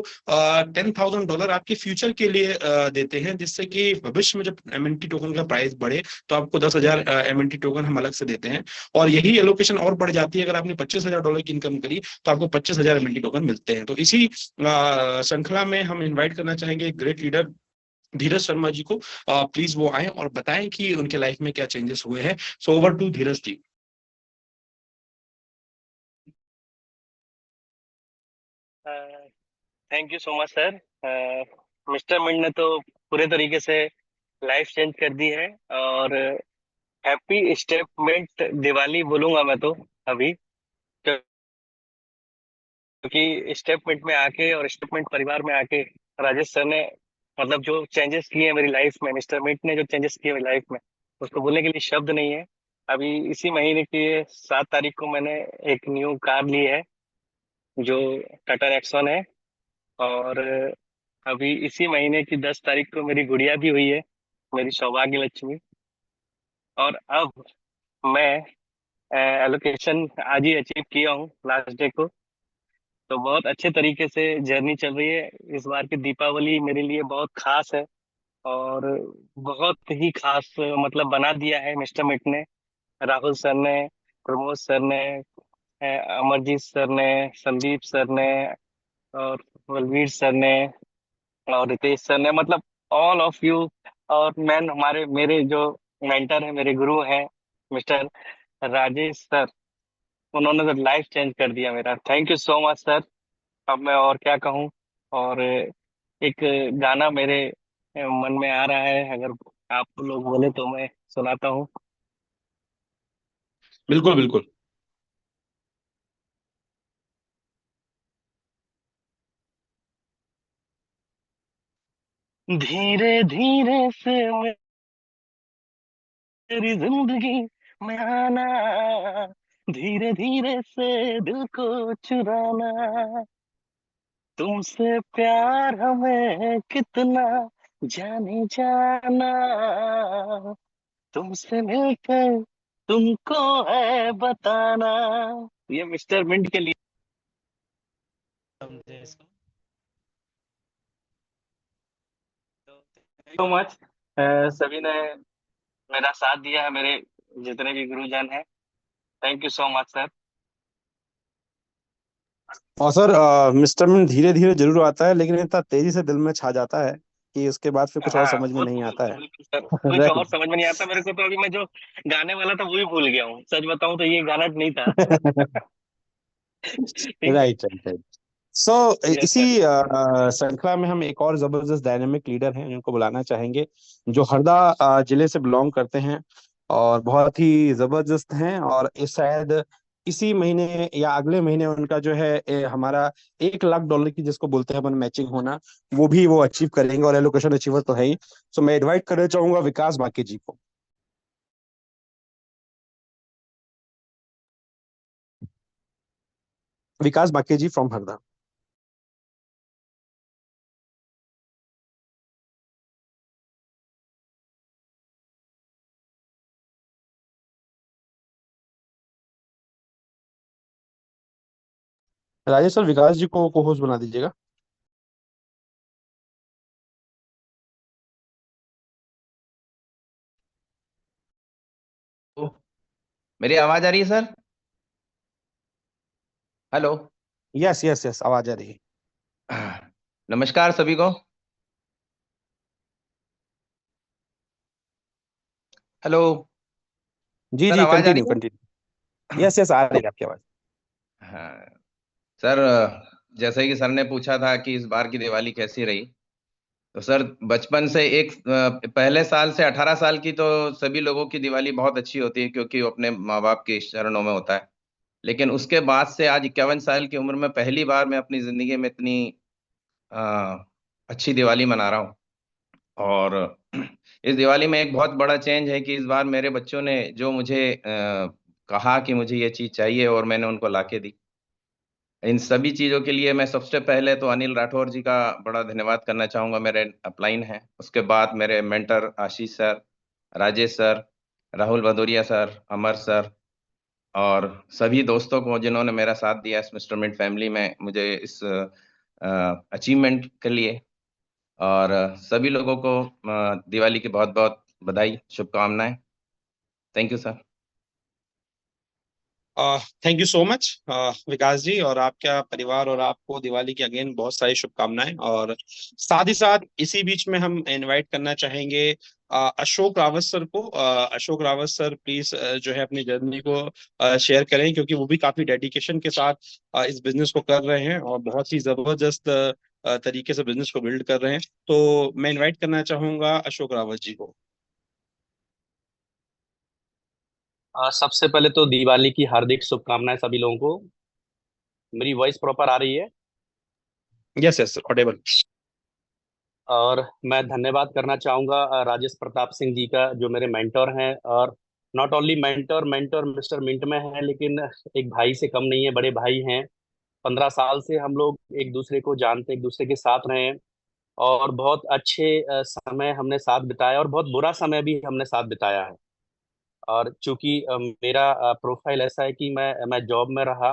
$10,000 आपके फ्यूचर के लिए देते हैं, जिससे कि भविष्य में जब एमएनटी टोकन का प्राइस बढ़े तो आपको 10,000 एमएनटी टोकन हम अलग से देते हैं। और यही एलोकेशन और बढ़ जाती है, अगर आपने $25,000 की इनकम करी तो आपको 25,000 एमएनटी टोकन मिलते हैं। तो इसी श्रृंखला में हम इन्वाइट करना चाहेंगे ग्रेट लीडर धीरज शर्मा जी को। प्लीज वो आए और बताएं कि उनके लाइफ में क्या चेंजेस हुए हैं। So over to Dheeraj ji. Thank you so much sir. Mister Mint ने तो पूरे तरीके से लाइफ चेंज कर दी है, और हैप्पी स्टेपमेंट दिवाली बोलूंगा मैं तो अभी, क्योंकि स्टेपमेंट में आके और स्टेपमेंट परिवार में आके राजेश सर ने मतलब जो चेंजेस किए हैं मेरी लाइफ में, मिस्टर मिंट ने जो चेंजेस किए मेरी लाइफ में, उसको बोलने के लिए शब्द नहीं है। अभी इसी महीने की 7 तारीख को मैंने एक न्यू कार ली है जो टाटा नेक्सॉन है, और अभी इसी महीने की 10 तारीख को मेरी गुड़िया भी हुई है, मेरी सौभाग्य लक्ष्मी। और अब मैं एलोकेशन आज ही अचीव किया हूँ लास्ट डे को, तो बहुत अच्छे तरीके से जर्नी चल रही है। इस बार की दीपावली मेरे लिए बहुत खास है, और बहुत ही खास मतलब बना दिया है मिस्टर मिट ने, राहुल सर ने, प्रमोद सर ने, अमरजीत सर ने, संदीप सर ने, और बलवीर सर ने, और रितेश सर ने, मतलब ऑल ऑफ यू। और मैन हमारे मेरे जो मेंटर है, मेरे गुरु हैं मिस्टर राजेश सर, उन्होंने तो लाइफ चेंज कर दिया मेरा। Thank you so much sir. अब मैं और क्या कहूँ। और एक गाना मेरे मन में आ रहा है, अगर आप लोग बोले तो मैं सुनाता हूँ। बिल्कुल बिल्कुल। धीरे धीरे से मेरी जिंदगी में आना, धीरे धीरे से दिल को चुराना, तुमसे प्यार हमें कितना जाने जाना, तुमसे मिलकर तुमको है बताना। ये मिस्टर मिंट के लिए सो मच। सभी ने मेरा साथ दिया है, मेरे जितने भी गुरुजन हैं। Thank you so much sir. और सर मिस्टर मिन धीरे धीरे जरूर आता है, लेकिन इतना तेजी से दिल में छा जाता है कि उसके बाद फिर कुछ और हाँ समझ में वो नहीं तो आता बिल्कुल है। बिल्कुल सर, कुछ और समझ में नहीं आता मेरे को तो। अभी मैं जो गाने वाला था वो भी भूल गया हूँ, सच बताऊं तो ये गाना नहीं था। ठीक है। Right right right. Yes, इसी sir. श्रृंखला में हम एक और जबरदस्त डायनेमिक लीडर हैं जिनको बुलाना चाहेंगे, जो हरदा जिले से बिलोंग करते हैं और बहुत ही जबरदस्त हैं। और इस शायद इसी महीने या अगले महीने उनका जो है हमारा $1 लाख की जिसको बोलते हैं अपन मैचिंग होना, वो भी वो अचीव करेंगे और एलोकेशन अचीवर तो है ही। सो मैं इनवाइट करना चाहूंगा विकास बाके जी को। विकास बाके जी फ्रॉम हरदा। राजेश सर, विकास जी को होस्ट बना दीजिएगा। मेरी आवाज आ रही है sir? Hello. Yes yes yes, आवाज आ रही है। नमस्कार सभी को। हेलो जी सर, जी, आवाज आ रही कंटिन्यू कंटिन्यू। यस यस, आ रही है आपकी आवाज। है? हाँ सर, जैसे कि सर ने पूछा था कि इस बार की दिवाली कैसी रही, तो सर बचपन से पहले साल से 18 साल की तो सभी लोगों की दिवाली बहुत अच्छी होती है क्योंकि वो अपने माँ बाप के चरणों में होता है। लेकिन उसके बाद से आज 51 साल की उम्र में पहली बार मैं अपनी जिंदगी में इतनी अ, अच्छी दिवाली मना रहा हूँ। और इस दिवाली में एक बहुत बड़ा चेंज है कि इस बार मेरे बच्चों ने जो मुझे कहा कि मुझे ये चीज चाहिए और मैंने उनको लाके दी। इन सभी चीजों के लिए मैं सबसे पहले तो अनिल राठौर जी का बड़ा धन्यवाद करना चाहूंगा, मेरे अपलाइन हैं। उसके बाद मेरे mentor Ashish sir, Rajesh sir, Rahul Bhadauria sir, Amar sir, और सभी दोस्तों को जिन्होंने मेरा साथ दिया इस मिस्टर मिंट फैमिली में मुझे इस अचीवमेंट के लिए। और सभी लोगों को दिवाली की बहुत बहुत बधाई, शुभकामनाएं। Thank you sir. Thank you so much Vikas ji, और आपका परिवार और आपको दिवाली की अगेन बहुत सारी शुभकामनाएं। और साथ ही साथ इसी बीच में हम इनवाइट करना चाहेंगे अशोक रावत सर को। अशोक रावत सर प्लीज जो है अपनी जर्नी को शेयर करें, क्योंकि वो भी काफी डेडिकेशन के साथ इस बिजनेस को कर रहे हैं और बहुत ही जबरदस्त तरीके से बिजनेस को बिल्ड कर रहे हैं। तो मैं इनवाइट करना चाहूंगा अशोक रावत जी को। सबसे पहले तो दिवाली की हार्दिक शुभकामनाएं सभी लोगों को। मेरी वॉइस प्रॉपर आ रही है? Yes yes, Audible. और मैं धन्यवाद करना चाहूंगा राजेश प्रताप सिंह जी का, जो मेरे मेंटर हैं। और not only mentor mentor mister Mint में है, लेकिन एक भाई से कम नहीं है, बड़े भाई हैं। 15 साल से हम लोग एक दूसरे को जानते, एक दूसरे के साथ रहे हैं। और बहुत अच्छे समय हमने साथ बिताया और बहुत बुरा समय भी हमने साथ बिताया है। और चूंकि मेरा प्रोफाइल ऐसा है कि मैं जॉब में रहा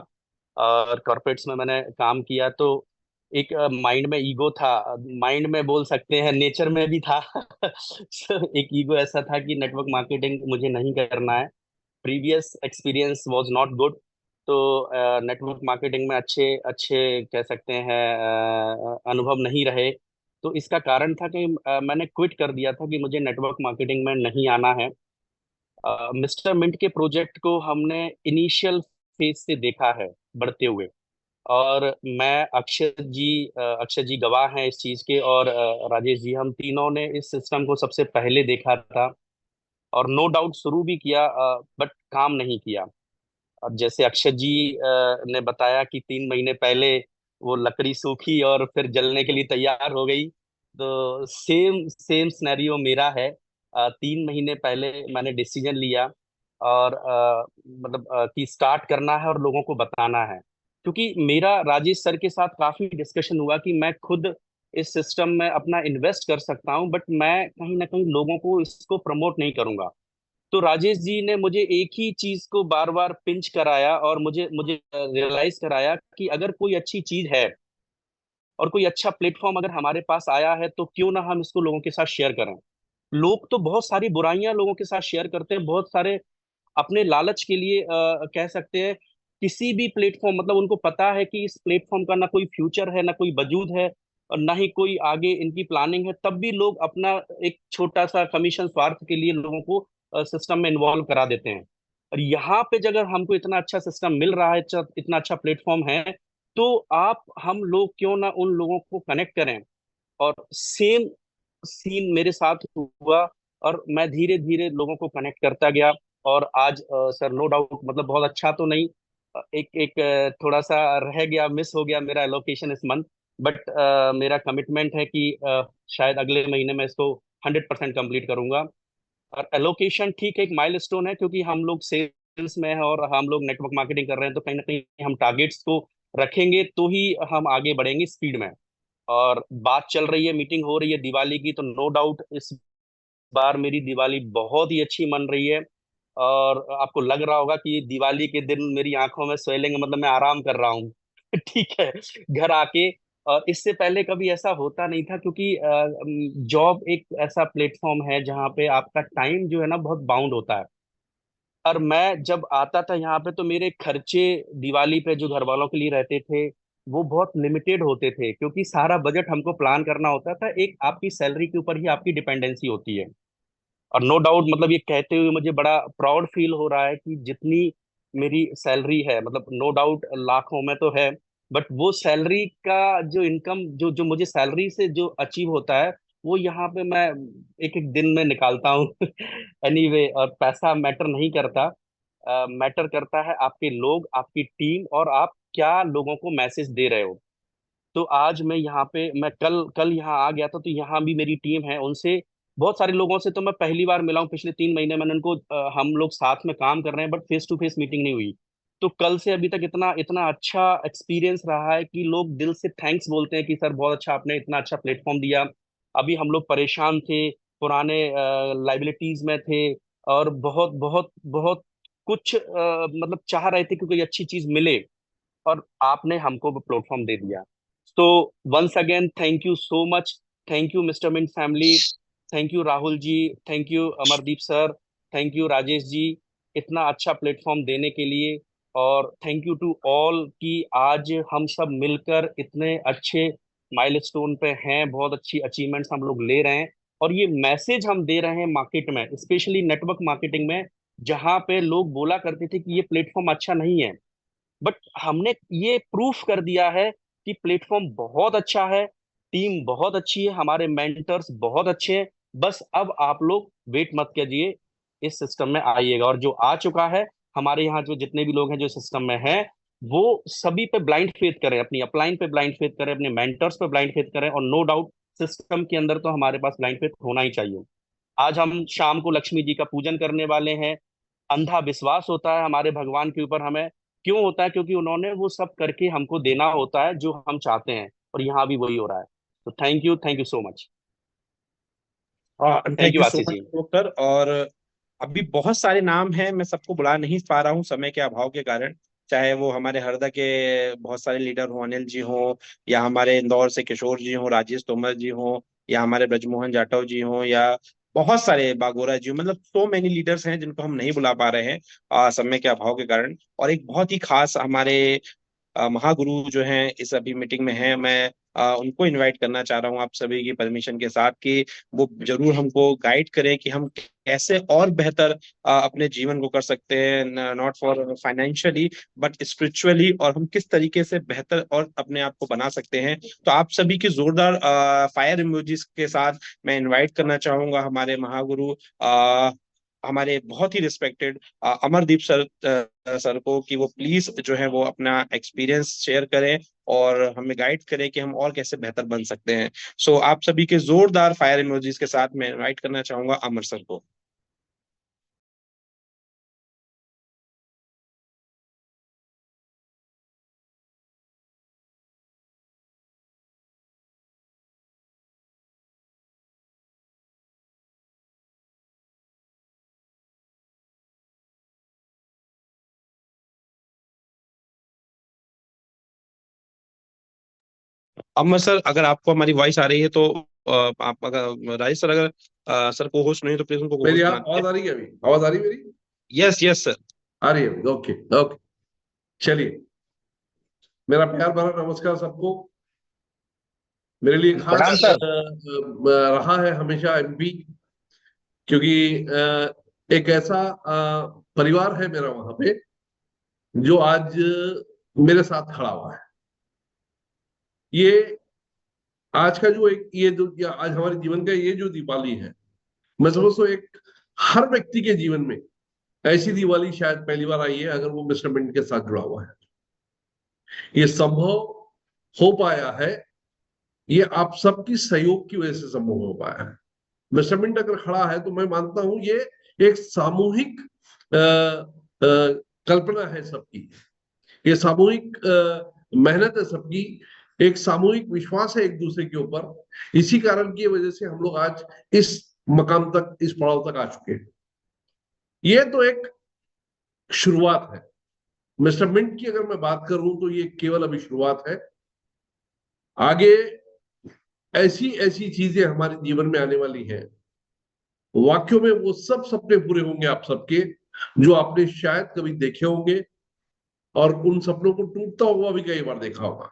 और कॉर्पोरेट्स में मैंने काम किया, तो एक माइंड में ईगो था, माइंड में बोल सकते हैं, नेचर में भी था। So, एक ईगो ऐसा था कि नेटवर्क मार्केटिंग मुझे नहीं करना है। Previous experience was not good. तो नेटवर्क मार्केटिंग में अच्छे अच्छे कह सकते हैं अनुभव नहीं रहे। तो इसका कारण था कि मैंने क्विट कर दिया था कि मुझे नेटवर्क मार्केटिंग में नहीं आना है। मिस्टर मिंट के प्रोजेक्ट को हमने इनिशियल फेज से देखा है बढ़ते हुए। और मैं अक्षय जी गवाह हैं इस चीज के, और राजेश जी, हम तीनों ने इस सिस्टम को सबसे पहले देखा था। और नो डाउट शुरू भी किया, बट काम नहीं किया। अब जैसे अक्षय जी ने बताया कि 3 महीने पहले वो लकड़ी सूखी और फिर जलने के लिए तैयार हो गई, तो सेम सेम सिनेरियो मेरा है। 3 महीने पहले मैंने डिसीजन लिया और मतलब कि स्टार्ट करना है और लोगों को बताना है। क्योंकि मेरा राजेश सर के साथ काफी डिस्कशन हुआ कि मैं खुद इस सिस्टम में अपना इन्वेस्ट कर सकता हूं, बट मैं कहीं ना कहीं लोगों को इसको प्रमोट नहीं करूंगा। तो राजेश जी ने मुझे एक ही चीज को बार बार पिंच कराया और मुझे मुझे रियलाइज कराया कि अगर कोई अच्छी चीज है और कोई अच्छा प्लेटफॉर्म अगर हमारे पास आया है, तो क्यों ना हम इसको लोगों के साथ शेयर करें। लोग तो बहुत सारी बुराइयां लोगों के साथ शेयर करते हैं, बहुत सारे अपने लालच के लिए कह सकते हैं किसी भी प्लेटफॉर्म, मतलब उनको पता है कि इस प्लेटफॉर्म का ना कोई फ्यूचर है, ना कोई वजूद है, और ना ही कोई आगे इनकी प्लानिंग है, तब भी लोग अपना एक छोटा सा कमीशन स्वार्थ के लिए लोगों को सिस्टम में इन्वॉल्व करा देते हैं। और यहाँ पे अगर हमको इतना अच्छा सिस्टम मिल रहा है, इतना अच्छा प्लेटफॉर्म है, तो आप हम लोग क्यों ना उन लोगों को कनेक्ट करें। और सेम सीन मेरे साथ हुआ, और मैं धीरे धीरे लोगों को कनेक्ट करता गया। और आज सर नो डाउट मतलब बहुत अच्छा तो नहीं, एक एक थोड़ा सा रह गया, मिस हो गया मेरा एलोकेशन इस मंथ। बट मेरा कमिटमेंट है कि शायद अगले महीने में इसको 100% कंप्लीट करूंगा। और एलोकेशन ठीक है, एक माइलस्टोन है, क्योंकि हम लोग सेल्स में हैं और हम लोग नेटवर्क मार्केटिंग कर रहे हैं, तो कहीं ना कहीं हम टारगेट्स को रखेंगे तो ही हम आगे बढ़ेंगे स्पीड में। और बात चल रही है, मीटिंग हो रही है दिवाली की, तो नो डाउट इस बार मेरी दिवाली बहुत ही अच्छी मन रही है। और आपको लग रहा होगा कि दिवाली के दिन मेरी आंखों में स्वेलिंग, मतलब मैं आराम कर रहा हूँ ठीक है, घर आके। और इससे पहले कभी ऐसा होता नहीं था, क्योंकि जॉब एक ऐसा प्लेटफॉर्म है जहाँ पे आपका टाइम जो है ना बहुत बाउंड होता है। और मैं जब आता था यहाँ पे तो मेरे खर्चे दिवाली पे जो घर वालों के लिए रहते थे वो बहुत लिमिटेड होते थे, क्योंकि सारा बजट हमको प्लान करना होता था, एक आपकी सैलरी के ऊपर ही आपकी डिपेंडेंसी होती है। और नो डाउट मतलब ये कहते हुए मुझे बड़ा प्राउड फील हो रहा है कि जितनी मेरी सैलरी है, मतलब नो डाउट लाखों में तो है, बट वो सैलरी का जो इनकम जो जो मुझे सैलरी से जो अचीव होता है वो यहाँ पे मैं एक एक दिन में निकालता हूँ एनीवे। और पैसा मैटर नहीं करता, मैटर करता है आपके लोग, आपकी टीम, और आप क्या लोगों को मैसेज दे रहे हो। तो आज मैं यहाँ पे, मैं कल कल यहाँ आ गया था, तो यहाँ भी मेरी टीम है, उनसे बहुत सारे लोगों से तो मैं पहली बार मिला हूँ, पिछले 3 महीने मैंने उनको हम लोग साथ में काम कर रहे हैं but face to face meeting नहीं हुई। तो कल से अभी तक इतना इतना अच्छा एक्सपीरियंस रहा है कि लोग दिल से थैंक्स बोलते हैं कि सर बहुत अच्छा, आपने इतना अच्छा प्लेटफॉर्म दिया। अभी हम लोग परेशान थे, पुराने लाइबिलिटीज में थे, और बहुत बहुत बहुत कुछ मतलब चाह रहे थे कि कोई अच्छी चीज मिले, और आपने हमको वो प्लेटफॉर्म दे दिया। तो once again thank you so much. Thank you mister mint family, thank you Rahul ji, thank you Amardeep sir, thank you Rajesh ji, इतना अच्छा प्लेटफॉर्म देने के लिए। और थैंक यू टू ऑल कि आज हम सब मिलकर इतने अच्छे माइलस्टोन पे हैं, बहुत अच्छी अचीवमेंट्स हम लोग ले रहे हैं। और ये मैसेज हम दे रहे हैं मार्केट में, स्पेशली नेटवर्क मार्केटिंग में, जहाँ पे लोग बोला करते थे कि ये प्लेटफॉर्म अच्छा नहीं है, बट हमने ये प्रूफ कर दिया है कि प्लेटफॉर्म बहुत अच्छा है, टीम बहुत अच्छी है, हमारे मेंटर्स बहुत अच्छे हैं। बस अब आप लोग वेट मत कीजिए, इस सिस्टम में आइएगा। और जो आ चुका है, हमारे यहाँ जो जितने भी लोग हैं जो सिस्टम में हैं, वो सभी पे ब्लाइंड फेथ करें, अपनी अपलाइन पे ब्लाइंड फेथ करें, अपने मेंटर्स पे ब्लाइंड फेथ करें। और नो डाउट सिस्टम के अंदर तो हमारे पास ब्लाइंड फेथ होना ही चाहिए। आज हम शाम को लक्ष्मी जी का पूजन करने वाले हैं। अंधा विश्वास होता है हमारे भगवान के ऊपर, हमें क्यों होता है? क्योंकि उन्होंने वो सब करके हमको देना होता है जो हम चाहते हैं, और यहाँ भी वही हो रहा है। तो thank you so much. Thank thank you you so Ashish much ji. Doctor. और अभी बहुत सारे नाम हैं, मैं सबको बुला नहीं पा रहा हूँ समय के अभाव के कारण। चाहे वो हमारे हरदा के बहुत सारे लीडर हों, अनिल जी हों, या हमारे इंदौर से किशोर जी हों, राजेश तोमर जी हों, या हमारे ब्रजमोहन जाटव जी हों, या बहुत सारे बागोरा जी हों, मतलब सो मेनी लीडर्स हैं जिनको हम नहीं बुला पा रहे हैं समय के अभाव के कारण। और एक बहुत ही खास हमारे महागुरु जो हैं इस अभी मीटिंग में हैं, मैं उनको इनवाइट करना चाह रहा हूँ आप सभी की परमिशन के साथ, कि वो जरूर हमको गाइड करें कि हम कैसे और बेहतर अपने जीवन को कर सकते हैं, not for financially but spiritually, और हम किस तरीके से बेहतर और अपने आप को बना सकते हैं। तो आप सभी की जोरदार फायर इमोजीज के साथ मैं इनवाइट करना चाहूंगा हमारे महागुरु, हमारे बहुत ही रिस्पेक्टेड अमरदीप सर को, कि वो प्लीज जो है वो अपना एक्सपीरियंस शेयर करें और हमें गाइड करें कि हम और कैसे बेहतर बन सकते हैं। सो आप सभी के जोरदार फायर इमोजीज के साथ मैं इनवाइट करना चाहूंगा अमर सर को। अमर सर, अगर आपको हमारी वॉइस आ रही है तो आप, अगर राजेश सर, अगर सर को होस्ट नहीं तो प्लीज उनको मेरी होस्ट बना आवाज आ रही है? अभी आवाज आ रही है मेरी? Yes yes sir. आ रही है अभी? ओके ओके, चलिए। मेरा प्यार भरा नमस्कार सबको। मेरे लिए खास प्रणाम सर। रहा है हमेशा एमपी, क्योंकि एक ऐसा परिवार है मेरा वहां पे जो आज मेरे साथ खड़ा हुआ है। ये आज का जो एक ये आज हमारे जीवन का ये जो दिवाली है, मैं समझता हूँ एक हर व्यक्ति के जीवन में ऐसी दिवाली शायद पहली बार आई है अगर वो मिस्टर मिंट के साथ जुड़ा हुआ है। ये संभव हो पाया है, ये आप सबकी सहयोग की वजह से संभव हो पाया है। मिस्टर मिंट अगर खड़ा है तो मैं मानता हूं ये एक सामूहिक कल्पना है सबकी, ये सामूहिक मेहनत है सबकी, एक सामूहिक विश्वास है एक दूसरे के ऊपर। इसी कारण की वजह से हम लोग आज इस मकाम तक, इस पड़ाव तक आ चुके हैं। ये तो एक शुरुआत है। मिस्टर मिंट की अगर मैं बात करूं तो ये केवल अभी शुरुआत है। आगे ऐसी ऐसी चीजें हमारे जीवन में आने वाली हैं, वाक्यों में वो सब सपने पूरे होंगे आप सबके, जो आपने शायद कभी देखे होंगे और उन सपनों को टूटता हुआ भी कई बार देखा होगा।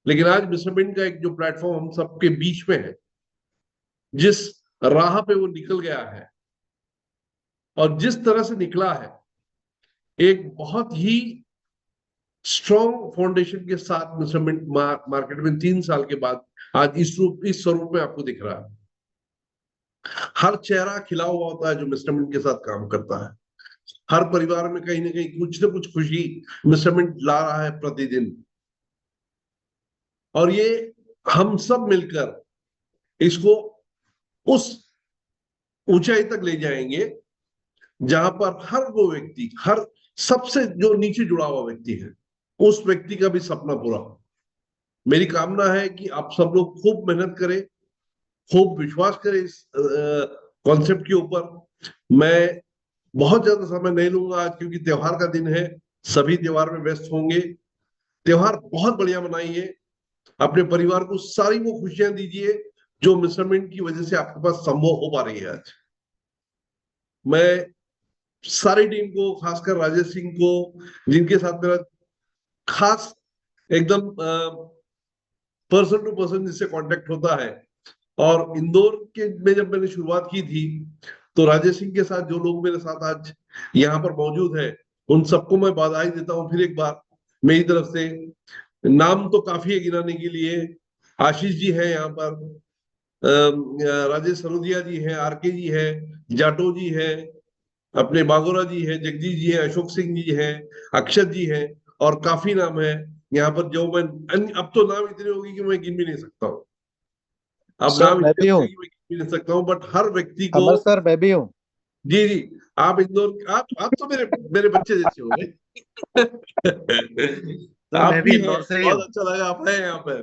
लेकिन आज मिस्टर मिंट का एक जो प्लेटफॉर्म हम सबके बीच में है, जिस राह पे वो निकल गया है और जिस तरह से निकला है, एक बहुत ही स्ट्रॉन्ग फाउंडेशन के साथ मिस्टर मिंट मार्केट में 3 साल के बाद आज इस स्वरूप में आपको दिख रहा है। हर चेहरा खिला हुआ होता है जो मिस्टर मिंट के साथ काम करता है। हर परिवार में कहीं ना कहीं कुछ न कुछ खुशी मिस्टर मिंट ला रहा है प्रतिदिन, और ये हम सब मिलकर इसको उस ऊंचाई तक ले जाएंगे जहां पर हर वो व्यक्ति, हर सबसे जो नीचे जुड़ा हुआ व्यक्ति है, उस व्यक्ति का भी सपना पूरा हो। मेरी कामना है कि आप सब लोग खूब मेहनत करें, खूब विश्वास करें इस कॉन्सेप्ट के ऊपर। मैं बहुत ज्यादा समय नहीं लूंगा आज, क्योंकि त्योहार का दिन है, सभी त्योहार में व्यस्त होंगे। त्योहार बहुत बढ़िया मनाइए, अपने परिवार को सारी वो खुशियां दीजिए जो मिस्टर मिंट की वजह से आपके पास संभव हो पा रही है आज। मैं सारी टीम को, खासकर राजेश सिंह को, जिनके साथ मेरा खास एकदम पर्सन टू पर्सन जिससे कांटेक्ट होता है, और इंदौर के में जब मैंने शुरुआत की थी तो राजेश सिंह के साथ जो लोग मेरे साथ आज यहाँ पर मौजूद है, उन सबको मैं बधाई देता हूँ फिर एक बार मेरी तरफ से। नाम तो काफी है गिनाने के लिए। आशीष जी है यहाँ पर, राजेश सरोदिया जी है, आरके जी है, जाटो जी है, अपने बागोरा जी है, जगदीश जी है, अशोक सिंह जी है, अक्षत जी है, और काफी नाम है यहाँ पर जो मैं अब तो नाम इतने होगी कि मैं गिन भी नहीं सकता हूँ। अब नाम मैं भी हूँ, गिन भी नहीं सकता हूँ, बट हर व्यक्ति को। अमर सर मैं भी हूँ। जी जी, आप इंदौर, आप तो मेरे बच्चे जैसे हो गए। आप भी हैं, बहुत अच्छा लगा आप हैं यहाँ पर।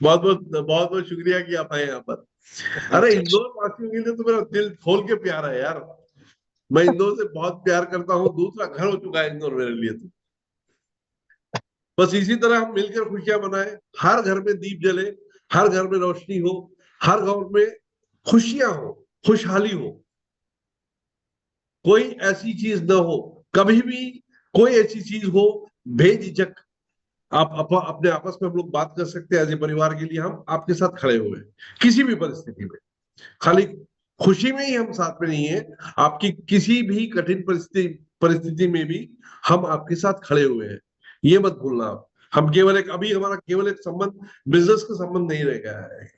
बहुत बहुत शुक्रिया कि आप आए यहाँ पर। अरे इंदौर वासियों के लिए तो मेरा दिल खोल के प्यार है यार। मैं इंदौर से बहुत प्यार करता हूँ, दूसरा घर हो चुका है इंदौर मेरे लिए तो। बस इसी तरह हम मिलकर खुशियां मनाएं, हर घर में दीप जले, हर घर में रोशनी हो, हर घर में खुशियां हो, खुशहाली हो, कोई ऐसी चीज न हो, कभी भी कोई ऐसी चीज हो बेझिझक आप अपने आपस में हम लोग बात कर सकते हैं। एज ए परिवार के लिए हम आपके साथ खड़े हुए हैं किसी भी परिस्थिति में। खाली खुशी में ही हम साथ में नहीं है, आपकी किसी भी कठिन परिस्थिति में भी हम आपके साथ खड़े हुए हैं, ये मत भूलना आप। हम केवल एक, अभी हमारा केवल एक संबंध बिजनेस का संबंध नहीं रह गया है,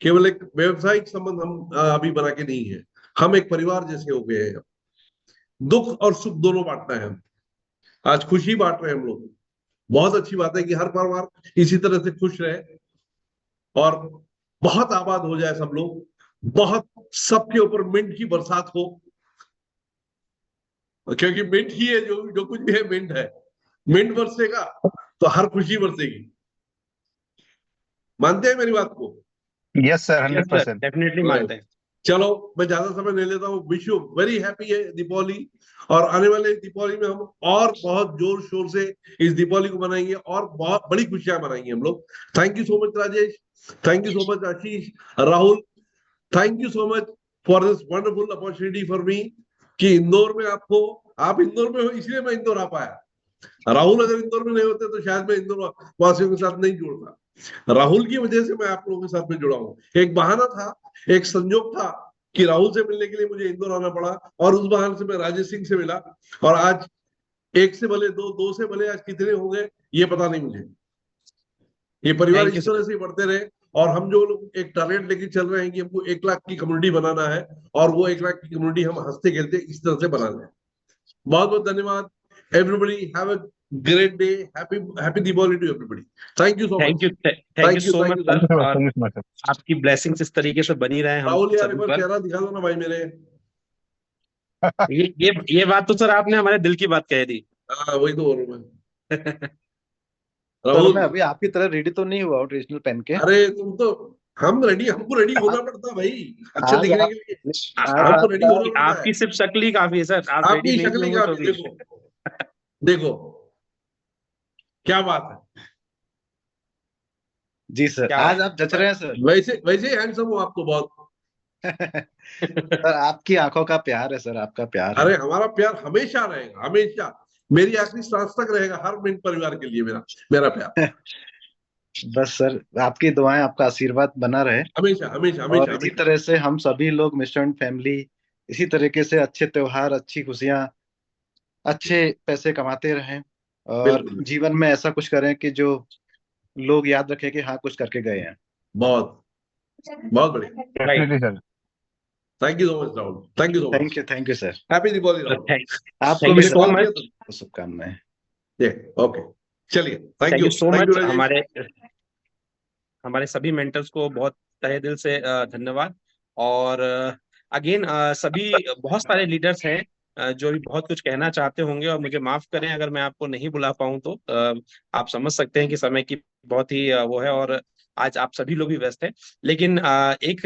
केवल एक व्यवसायिक संबंध हम अभी बना के नहीं है, हम एक परिवार जैसे हो गए हैं। दुख और सुख दोनों बांटना है हम। आज खुशी बांट रहे हैं हम लोग। बहुत अच्छी बात है कि हर परिवार इसी तरह से खुश रहे और बहुत आबाद हो जाए सब लोग, बहुत सबके ऊपर मिंट की बरसात हो, क्योंकि मिंट ही है जो कुछ भी है, मिंट है। मिंट बरसेगा तो हर खुशी बरसेगी। मानते हैं मेरी बात को? यस सर, 100% डेफिनेटली मानते हैं। चलो मैं ज्यादा समय नहीं लेता हूँ। विश यू वेरी हैप्पी है दीपावली, और आने वाले दीपावली में हम और बहुत जोर शोर से इस दीपावली को मनाएंगे और बहुत बड़ी खुशियां मनाएंगे हम लोग। Thank you so much Rajesh, thank you so much Ashish, Rahul, thank you so much for this wonderful opportunity for me कि इंदौर में आप इंदौर में हो इसलिए मैं इंदौर आ पाया। राहुल अगर इंदौर में नहीं होते तो शायद मैं इंदौर वासियों के साथ नहीं जुड़ता। राहुल की वजह से मैं आप लोगों के साथ में जुड़ा हूँ। एक बहाना था, एक संयोग था कि राहुल से मिलने के लिए मुझे इंदौर आना पड़ा, और उस बहाने से मैं राजेश सिंह से मिला, और आज एक से भले दो से भले आज कितने हो गए ये पता नहीं मुझे। ये परिवार थैंक यू इस तरह से ही बढ़ते रहे, और हम जो लोग एक टारगेट लेके चल रहे हैं कि हमको 1 लाख की कम्युनिटी बनाना है, और वो 1 लाख की कम्युनिटी हम हंसते खेलते इस तरह से बना रहे हैं। बहुत बहुत धन्यवाद। Everybody have a great day. Happy Deepawali to everybody. Thank you so thank much. You thank you so much thank sir. You so much, और थैंक यू सो मच। आपकी ब्लेसिंग्स इस तरीके से बनी रहे हम राहुल यार एक सभी बार पर। चेहरा दिखा दो ना भाई मेरे। ये बात तो सर आपने हमारे दिल की बात कह दी। हाँ वही तो बोल रहा हूँ मैं। सर राहुल, मैं अभी आपकी तरह रेडी तो नहीं हुआ हूँ ट्रेडिशनल पहन के। अरे तुम तो, हमको रेडी होना पड़ता है भाई अच्छे आज दिखने आप के लिए। आज हमको आप रेडी होना पड़ता है। आपकी सिर्फ शक्ल ही काफी है सर, आप रेडी आपकी नहीं भी शक्ल ही होंगे तो काफी, भी। देखो देखो क्या बात है। जी सर, क्या आज आप जच रहे हैं सर। वैसे वैसे हैंडसम हो आप तो बहुत। सर आपकी आंखों का प्यार है सर, आपका प्यार है। अरे हमारा प्यार हमेशा रहेगा, हमेशा। मेरी आखिरी सांस तक रहेगा हर मिनट परिवार के लिए मेरा मेरा प्यार। बस सर आपकी दुआएं, आपका आशीर्वाद बना रहे, हमेशा हमेशा और हमेशा इसी हमेशा। तरह से हम सभी लोग मिस्टर एंड फैमिली इसी तरीके से अच्छे त्योहार, अच्छी खुशियां, अच्छे पैसे कमाते रहें, और बिल्कुल, जीवन में ऐसा कुछ करें कि जो लोग याद रखें कि हाँ कुछ करके गए हैं। बहुत बहुत बढ़िया। Right. Definitely sir. Thank you so much Rahul, thank you so much. Thank you sir. Happy Deepawali Rahul. आपको थैंक भी यू सर सो कॉल किया मच। तो शुभकामनाएं। ओके, चलिए thank thank you, you so thank much. You Rajesh. हमारे सभी मेंटर्स को बहुत तहे दिल से धन्यवाद। और अगेन सभी बहुत सारे लीडर्स हैं जो भी बहुत कुछ कहना चाहते होंगे, और मुझे माफ करें अगर मैं आपको नहीं बुला पाऊं तो आप समझ सकते हैं कि समय की बहुत ही वो है, और आज आप सभी लोग भी व्यस्त हैं। लेकिन एक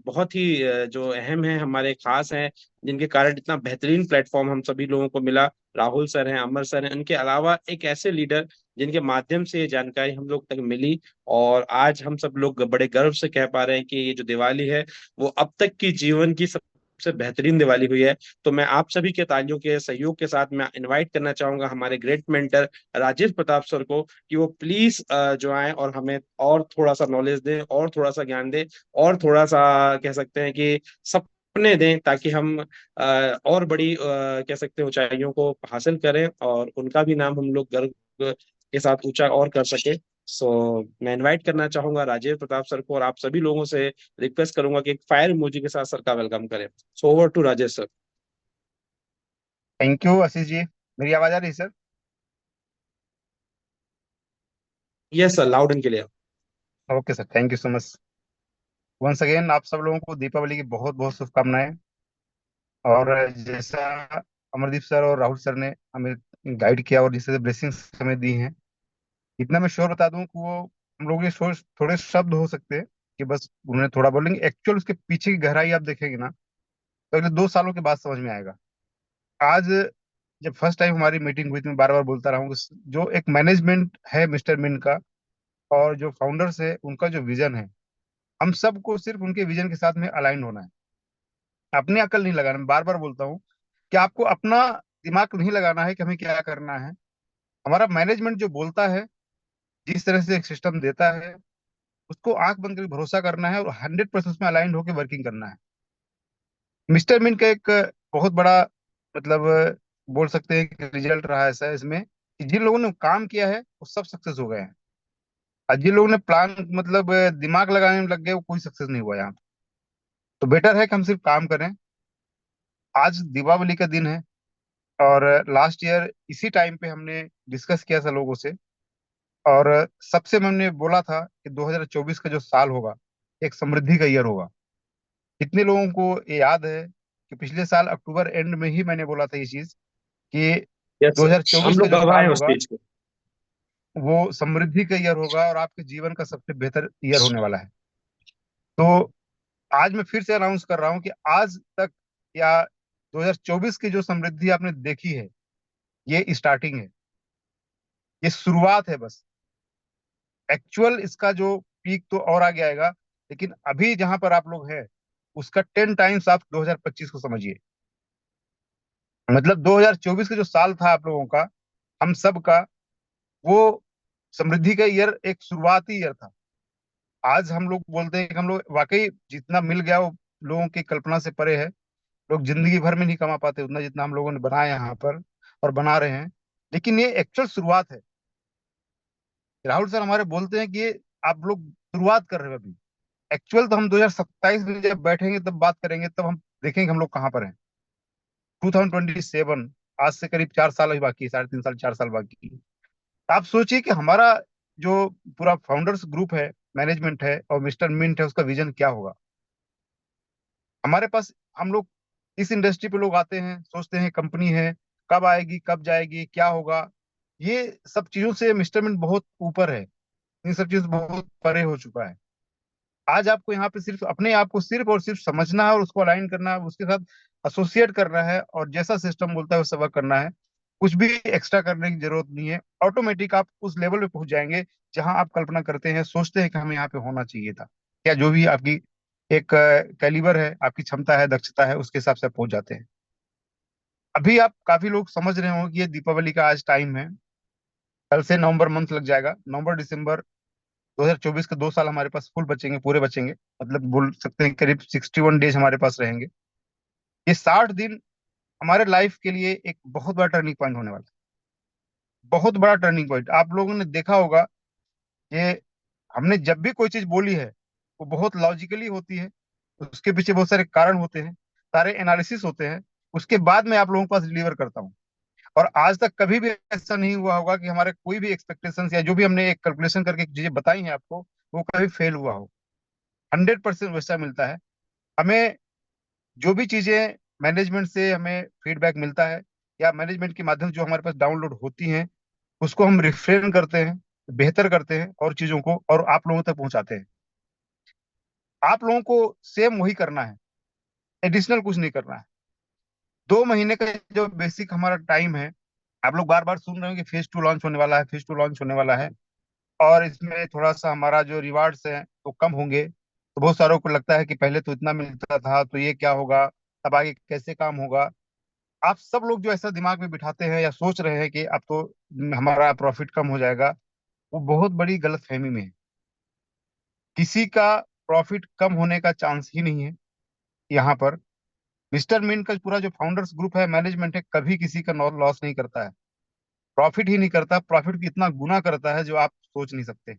बहुत ही जो अहम है, हमारे खास हैं, जिनके कारण इतना बेहतरीन प्लेटफॉर्म हम सभी लोगों को मिला, राहुल सर हैं, अमर सर हैं, उनके अलावा एक ऐसे लीडर जिनके माध्यम से ये जानकारी हम लोग तक मिली, और आज हम सब लोग बड़े गर्व से कह पा रहे हैं कि ये जो दिवाली है वो अब तक की जीवन की सबसे बेहतरीन दिवाली हुई है। तो मैं आप सभी के तालियों के सहयोग के साथ मैं इनवाइट करना चाहूंगा हमारे great mentor Rajesh Pratap sir को कि वो प्लीज जो आए और हमें और थोड़ा सा नॉलेज दें, और थोड़ा सा ज्ञान दें, और थोड़ा सा कह सकते हैं कि सपने दें, ताकि हम और बड़ी कह सकते हैं ऊंचाइयों को हासिल करें, और उनका भी नाम हम लोग गर्व के साथ ऊंचा और कर सके। सो मैं इनवाइट करना चाहूंगा राजेश प्रताप सर को, और आप सभी लोगों से रिक्वेस्ट करूंगा कि एक फायर इमोजी के साथ सर का वेलकम करें। So over to Rajesh sir. Thank you Ashish ji. मेरी आवाज आ रही है sir? Yes sir, loud and clear. Okay sir, thank you so much. Once again आप सब लोगों को दीपावली की बहुत बहुत शुभकामनाएं। और जैसा अमरदीप सर और राहुल सर ने हमें गाइड किया और जिस तरह ब्लेसिंग्स हमें दी हैं, इतना मैं श्योर बता दूं कि वो हम लोग ये सोच थोड़े शब्द हो सकते हैं कि बस उन्होंने थोड़ा बोलेंगे, एक्चुअल उसके पीछे की गहराई आप देखेंगे ना तो अगले 2 सालों के बाद समझ में आएगा। आज जब फर्स्ट टाइम हमारी मीटिंग हुई थी, मैं बार बार बोलता रहा हूँ कि जो एक मैनेजमेंट है मिस्टर मिन का, और जो फाउंडर्स है उनका जो विजन है, हम सबको सिर्फ उनके विजन के साथ में अलाइन होना है। अपनी अकल नहीं लगाना। मैं बार बार बोलता हूँ कि आपको अपना दिमाग नहीं लगाना है कि हमें क्या करना है। हमारा मैनेजमेंट जो बोलता है, जिस तरह से एक सिस्टम देता है, उसको आंख बंद करके भरोसा करना है और 100% उसमें अलाइन होकर वर्किंग करना है। मिस्टर मिन का एक बहुत बड़ा मतलब बोल सकते हैं कि रिजल्ट रहा है ऐसा इसमें कि जिन लोगों ने काम किया है वो सब सक्सेस हो गए हैं, और जिन लोगों ने प्लान मतलब दिमाग लगाने में लग गए वो कोई सक्सेस नहीं हुआ यहाँ पे। तो बेटर है कि हम सिर्फ काम करें। आज दीपावली का दिन है, और लास्ट ईयर इसी टाइम पे हमने डिस्कस किया था लोगों से, और सबसे हमने बोला था कि 2024 का जो साल होगा एक समृद्धि का ईयर होगा। कितने लोगों को ये याद है कि पिछले साल अक्टूबर एंड में ही मैंने बोला था ये चीज कि यस सर, हम 2024 का लोग जो गवाह साल हैं उस होगा चीज के। वो समृद्धि का ईयर होगा और आपके जीवन का सबसे बेहतर ईयर होने वाला है। तो आज मैं फिर से अनाउंस कर रहा हूँ कि आज तक या 2024 की जो समृद्धि आपने देखी है, ये स्टार्टिंग है, ये शुरुआत है बस। एक्चुअल इसका जो पीक तो और आगे आएगा, लेकिन अभी जहां पर आप लोग हैं उसका 10 टाइम्स आप 2025 को समझिए। मतलब 2024 का जो साल था आप लोगों का, हम सब का, वो समृद्धि का ईयर, एक शुरुआती ईयर था। आज हम लोग बोलते हैं कि हम लोग वाकई जितना मिल गया वो लोगों की कल्पना से परे है। लोग जिंदगी भर में नहीं कमा पाते उतना जितना हम लोगों ने बनाया यहाँ पर और बना रहे हैं। लेकिन ये एक्चुअल शुरुआत है। राहुल सर हमारे बोलते हैं कि ये आप लोग शुरुआत कर रहे हो अभी। एक्चुअल तो हम 2027 में जब बैठेंगे तब बात करेंगे, तब हम देखेंगे हम लोग कहाँ पर हैं। 2027, आज से करीब 4 साल ही बाकी है, 3.5 साल 4 साल बाकी है। तो आप सोचिए कि हमारा जो पूरा फाउंडर्स ग्रुप है, मैनेजमेंट है और मिस्टर मिंट है, उसका विजन क्या होगा। हमारे पास हम लोग इस इंडस्ट्री पे लोग आते हैं, सोचते हैं कंपनी है, कब आएगी कब जाएगी क्या होगा। ये सब चीजों से मिस्टर मिंट बहुत ऊपर है, इन सब चीजों से बहुत परे हो चुका है। आज आपको यहाँ पे सिर्फ अपने आप को सिर्फ और सिर्फ समझना है और उसको अलाइन करना है, उसके साथ एसोसिएट करना है और जैसा सिस्टम बोलता है वैसा वर्क करना है। कुछ भी एक्स्ट्रा करने की जरूरत नहीं है, ऑटोमेटिक आप उस लेवल पे पहुंच जाएंगे जहां आप कल्पना करते हैं, सोचते हैं कि हमें यहाँ पे होना चाहिए था। क्या जो भी आपकी एक कैलिबर है, आपकी क्षमता है, दक्षता है, उसके हिसाब से आप पहुंच जाते हैं। अभी आप काफी लोग समझ रहे हो कि ये दीपावली का आज टाइम है, कल से नवंबर मंथ लग जाएगा। नवंबर दिसंबर 2024 के 2 साल हमारे पास फुल बचेंगे, पूरे बचेंगे, मतलब बोल सकते हैं करीब 61 डेज हमारे पास रहेंगे। ये 60 दिन हमारे लाइफ के लिए एक बहुत बड़ा टर्निंग पॉइंट होने वाला है। बहुत बड़ा टर्निंग पॉइंट। आप लोगों ने देखा होगा, ये हमने जब भी कोई चीज बोली है वो बहुत लॉजिकली होती है, उसके पीछे बहुत सारे कारण होते हैं, सारे एनालिसिस होते हैं, उसके बाद मैं आप लोगों के पास डिलीवर करता हूँ। और आज तक कभी भी ऐसा नहीं हुआ होगा कि हमारे कोई भी एक्सपेक्टेशंस या जो भी हमने एक कैलकुलेशन करके चीजें बताई हैं आपको, वो कभी फेल हुआ हो। 100% वैसा मिलता है हमें। जो भी चीजें मैनेजमेंट से हमें फीडबैक मिलता है या मैनेजमेंट के माध्यम से जो हमारे पास डाउनलोड होती हैं, उसको हम रिफ्रेन करते हैं, बेहतर करते हैं और चीजों को और आप लोगों तक पहुंचाते हैं। आप लोगों को सेम वही करना है, एडिशनल कुछ नहीं करना है। 2 महीने का जो बेसिक हमारा टाइम है, आप लोग बार बार सुन रहे हो कि फेज 2 लॉन्च होने वाला है, फेज 2 लॉन्च होने वाला है, और इसमें थोड़ा सा हमारा जो रिवार्ड्स हैं तो कम होंगे। तो बहुत सारों को लगता है कि पहले तो इतना मिलता था तो ये क्या होगा, अब आगे कैसे काम होगा। आप सब लोग जो ऐसा दिमाग में बिठाते हैं या सोच रहे हैं कि अब तो हमारा प्रॉफिट कम हो जाएगा, वो बहुत बड़ी गलतफहमी में है। किसी का प्रॉफिट कम होने का चांस ही नहीं है यहाँ पर। मिस्टर मिन का पूरा जो फाउंडर्स ग्रुप है, मैनेजमेंट है, कभी किसी का लॉस नहीं करता है, प्रॉफिट ही नहीं करता, प्रॉफिट कितना गुना करता है जो आप सोच नहीं सकते।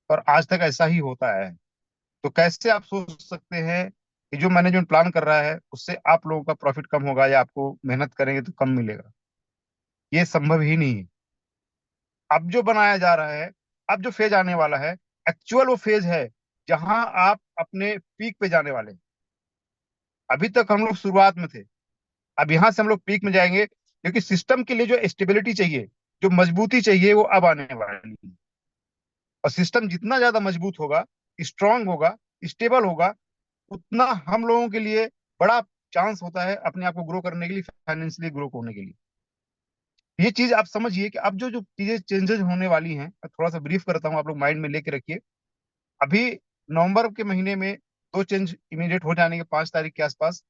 और आज तक ऐसा ही होता है। तो कैसे आप सोच सकते हैं कि जो मैनेजमेंट प्लान कर रहा है उससे आप लोगों का प्रॉफिट कम होगा या आपको मेहनत करेंगे तो कम मिलेगा। ये संभव ही नहीं है। अब जो बनाया जा रहा है, अब जो फेज आने वाला है, एक्चुअल वो फेज है जहां आप अपने पीक पे जाने वाले हैं। अभी तक हम लोग शुरुआत में थे, अब यहां से हम लोग पीक में जाएंगे, क्योंकि सिस्टम के लिए जो स्टेबिलिटी चाहिए, जो मजबूती चाहिए, वो अब आने वाली है। और सिस्टम जितना ज्यादा मजबूत होगा, स्ट्रांग होगा, स्टेबल होगा, उतना हम लोगों के लिए बड़ा चांस होता है अपने आप को ग्रो करने के लिए, फाइनेंशियली ग्रो होने के लिए। ये चीज आप समझिए कि अब जो जो चीजें चेंजेस होने वाली हैं, मैं थोड़ा सा ब्रीफ करता हूँ, आप लोग माइंड में लेके रखिए। अभी नवंबर के महीने में 2 चेंज इमीडिएट हो जाने के 5 तारीख के आसपास,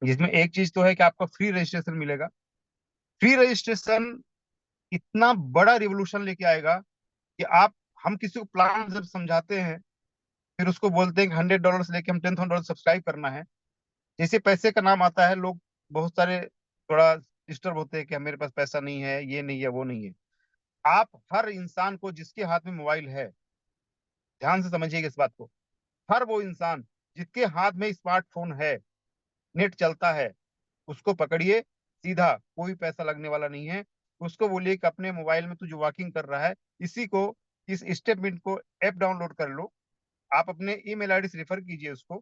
जिसमें एक चीज तो है कि आपका फ्री रजिस्ट्रेशन मिलेगा। फ्री रजिस्ट्रेशन इतना बड़ा रिवोल्यूशन लेके आएगा कि आप, हम किसी को प्लान जब समझाते हैं, फिर उसको बोलते हैं कि $100 से लेके हम $10,000 सब्सक्राइब करना है, जैसे पैसे का नाम आता है लोग बहुत सारे थोड़ा डिस्टर्ब होते हैं कि मेरे पास पैसा नहीं है, ये नहीं है, वो नहीं है। आप हर इंसान को जिसके हाथ में मोबाइल है, ध्यान से समझिएगा इस बात को, हर वो इंसान जिसके हाथ में स्मार्टफोन है, नेट चलता है, उसको पकड़िए, सीधा, कोई पैसा लगने वाला नहीं है। उसको बोलिए कि अपने मोबाइल में तू जो वॉकिंग कर रहा है, इसी को, इस स्टेपमिंट को ऐप डाउनलोड कर लो, आप अपने ईमेल आईडी से रेफर कीजिए, उसको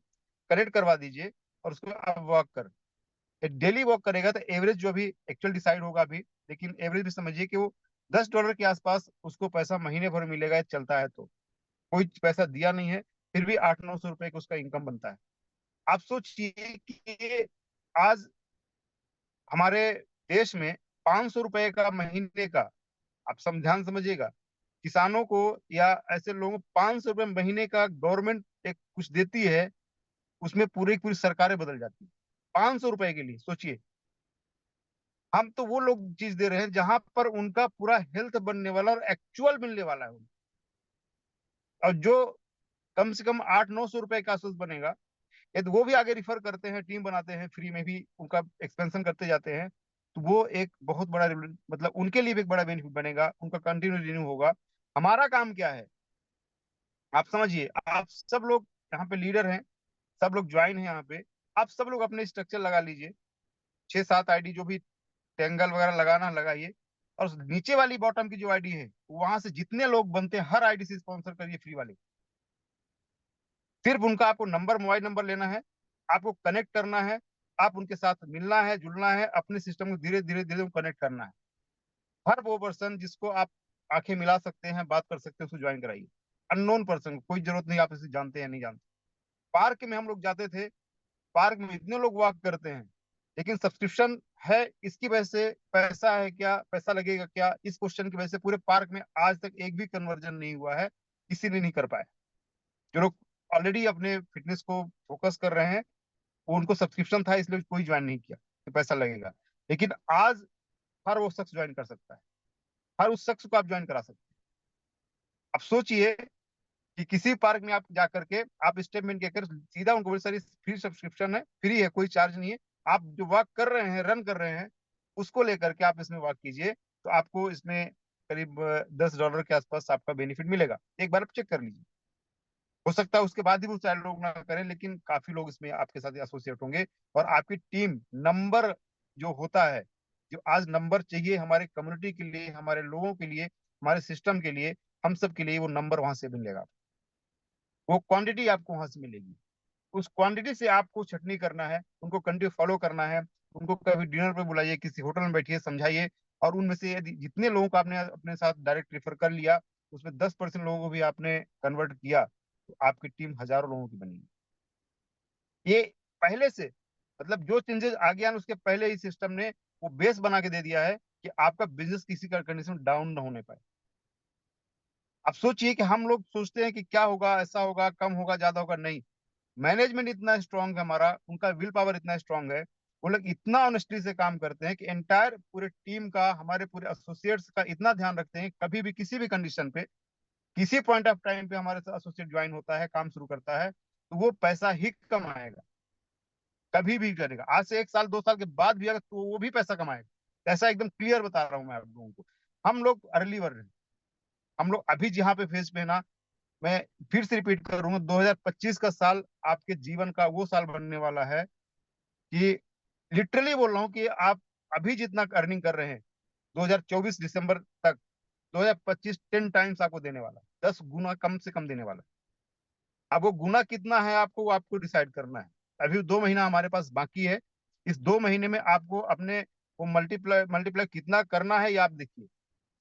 कनेक्ट करवा दीजिए और उसको आप वॉक कर। डेली वॉक करेगा तो एवरेज जो अभी एक्चुअल डिसाइड होगा अभी, लेकिन एवरेज भी समझिए कि वो $10 के आसपास उसको पैसा महीने भर मिलेगा, ये चलता है तो। कोई पैसा दिया नहीं है, फिर भी 800-900 रुपए का उसका इनकम बनता है। आप सोचिए कि आज हमारे देश में 500 रुपए का महीने का, आप ध्यान समझिएगा, किसानों को या ऐसे लोगों को 500 रुपए महीने का गवर्नमेंट एक कुछ देती है, उसमें पूरी की पूरी सरकारें बदल जाती है 500 रुपए के लिए। सोचिए, हम तो वो लोग चीज दे रहे हैं जहां पर उनका पूरा हेल्थ बनने वाला और एक्चुअल मिलने वाला है और जो कम से कम 800-900 रुपए का आसपास बनेगा, यदि वो भी आगे रिफर करते हैं, टीम बनाते हैं, फ्री में भी उनका एक्सपेंशन करते जाते हैं, तो वो एक बहुत बड़ा मतलब उनके लिए भी एक बड़ा बेनिफिट बनेगा, उनका कंटिन्यू रिन्यू होगा। हमारा काम क्या है, आप समझिए। आप सब लोग यहाँ पे लीडर हैं, सब लोग ज्वाइन हैं यहाँ पे। आप सब लोग अपने स्ट्रक्चर लगा लीजिए, 6-7 आईडी जो भी टेंगल वगैरह लगाना लगाइए, और नीचे वाली बॉटम की जो आईडी है वहां से जितने लोग बनते हैं हर आईडी से स्पॉन्सर करिए फ्री वाले। सिर्फ उनका आपको नंबर, मोबाइल नंबर लेना है, आपको कनेक्ट करना है, आप उनके साथ मिलना है, जुड़ना है, अपने सिस्टम को धीरे धीरे धीरे कनेक्ट करना है। हर वो पर्सन जिसको आप आंखें मिला सकते हैं, बात कर सकते हैं, उसको ज्वाइन कराइए। अननोन पर्सन को कोई जरूरत नहीं आप इसे जानते हैं नहीं जानते। पार्क में हम लोग जाते थे, पार्क में इतने लोग वॉक करते हैं, लेकिन सब्सक्रिप्शन है इसकी वजह से पैसा है क्या, पैसा लगेगा क्या, इस क्वेश्चन की वजह से पूरे पार्क में आज तक एक भी कन्वर्जन नहीं हुआ है, इसीलिए नहीं कर पाए। जो लोग ऑलरेडी अपने फिटनेस को फोकस कर रहे हैं, वो उनको सब्सक्रिप्शन था इसलिए कोई ज्वाइन नहीं किया कि पैसा लगेगा। लेकिन आज हर वो शख्स ज्वाइन कर सकता है, हर उस शख्स को आप ज्वाइन करा सकते हैं। अब सोचिए कि किसी पार्क में आप जा करके आप स्टेटमेंट कहकर सीधा उनको बोले सर इस फ्री सब्सक्रिप्शन है, फ्री है, कोई चार्ज नहीं है, आप जो वॉक कर रहे हैं, रन कर रहे हैं, उसको लेकर के आप इसमें वॉक कीजिए, तो आपको इसमें करीब $10 के आसपास आपका बेनिफिट मिलेगा। एक बार आप चेक कर लीजिए। हो सकता है उसके बाद भी वो चाहे लोग ना करें, लेकिन काफी लोग इसमें आपके साथ एसोसिएट होंगे, और आपकी टीम नंबर जो होता है, जो आज नंबर चाहिए हमारे कम्युनिटी के लिए, हमारे लोगों के लिए, हमारे सिस्टम के लिए, हम सब के लिए, वो नंबर वहां से मिलेगा, वो क्वांटिटी आपको वहां से मिलेगी। उस क्वांटिटी से आपको छटनी करना है, उनको कंटिन्यू फॉलो करना है, उनको कभी डिनर पे बुलाइए, किसी होटल में बैठिए, समझाइए, और उनमें से यदि जितने लोगों को आपने अपने साथ डायरेक्ट रेफर कर लिया, उसमें 10% लोगों को भी आपने कन्वर्ट किया, तो आपकी टीम हजारों लोगों की बनेगी। ये पहले से, मतलब जो चेंजेस आ गया उसके पहले ही सिस्टम ने वो बेस बना के दे दिया है कि आपका बिजनेस किसी का कंडीशन डाउन ना होने पाए। अब सोचिए कि हम लोग सोचते हैं कि क्या होगा, ऐसा होगा, कम होगा, ज्यादा होगा, नहीं। मैनेजमेंट इतना स्ट्रांग है हमारा, उनका विल पावर इतना स्ट्रांग है, वो लोग इतना ऑनेस्टी से काम करते हैं कि एंटायर पूरे टीम का, हमारे पूरे एसोसिएट्स का इतना ध्यान रखते हैं, कभी भी किसी भी कंडीशन पे, किसी पॉइंट ऑफ टाइम पे हमारे साथ एसोसिएट ज्वाइन होता है, काम शुरू करता है, तो वो पैसा ही कमाएगा, कभी भी करेगा। आज से 1 साल 2 साल के बाद भी अगर तो वो भी पैसा कमाएगा, ऐसा एकदम क्लियर बता रहा हूं मैं आप लोगों को। हम लोग अर्ली वर्ड हैं, हम लोग अभी जहाँ पे फेज पे ना, मैं फिर से रिपीट करूंगा, 2025 का साल आपके जीवन का वो साल बनने वाला है कि लिटरली बोल रहा हूँ कि आप अभी जितना अर्निंग कर रहे हैं 2024 दिसंबर तक, 2025 10 टाइम्स आपको देने वाला है, 10 गुना कम से कम देने वाला है। अब वो गुना कितना है आपको, वो आपको डिसाइड करना है। अभी 2 महीना हमारे पास बाकी है, इस 2 महीने में आपको अपने वो मल्टीप्लाई मल्टीप्लाई कितना करना है ये आप देखिए।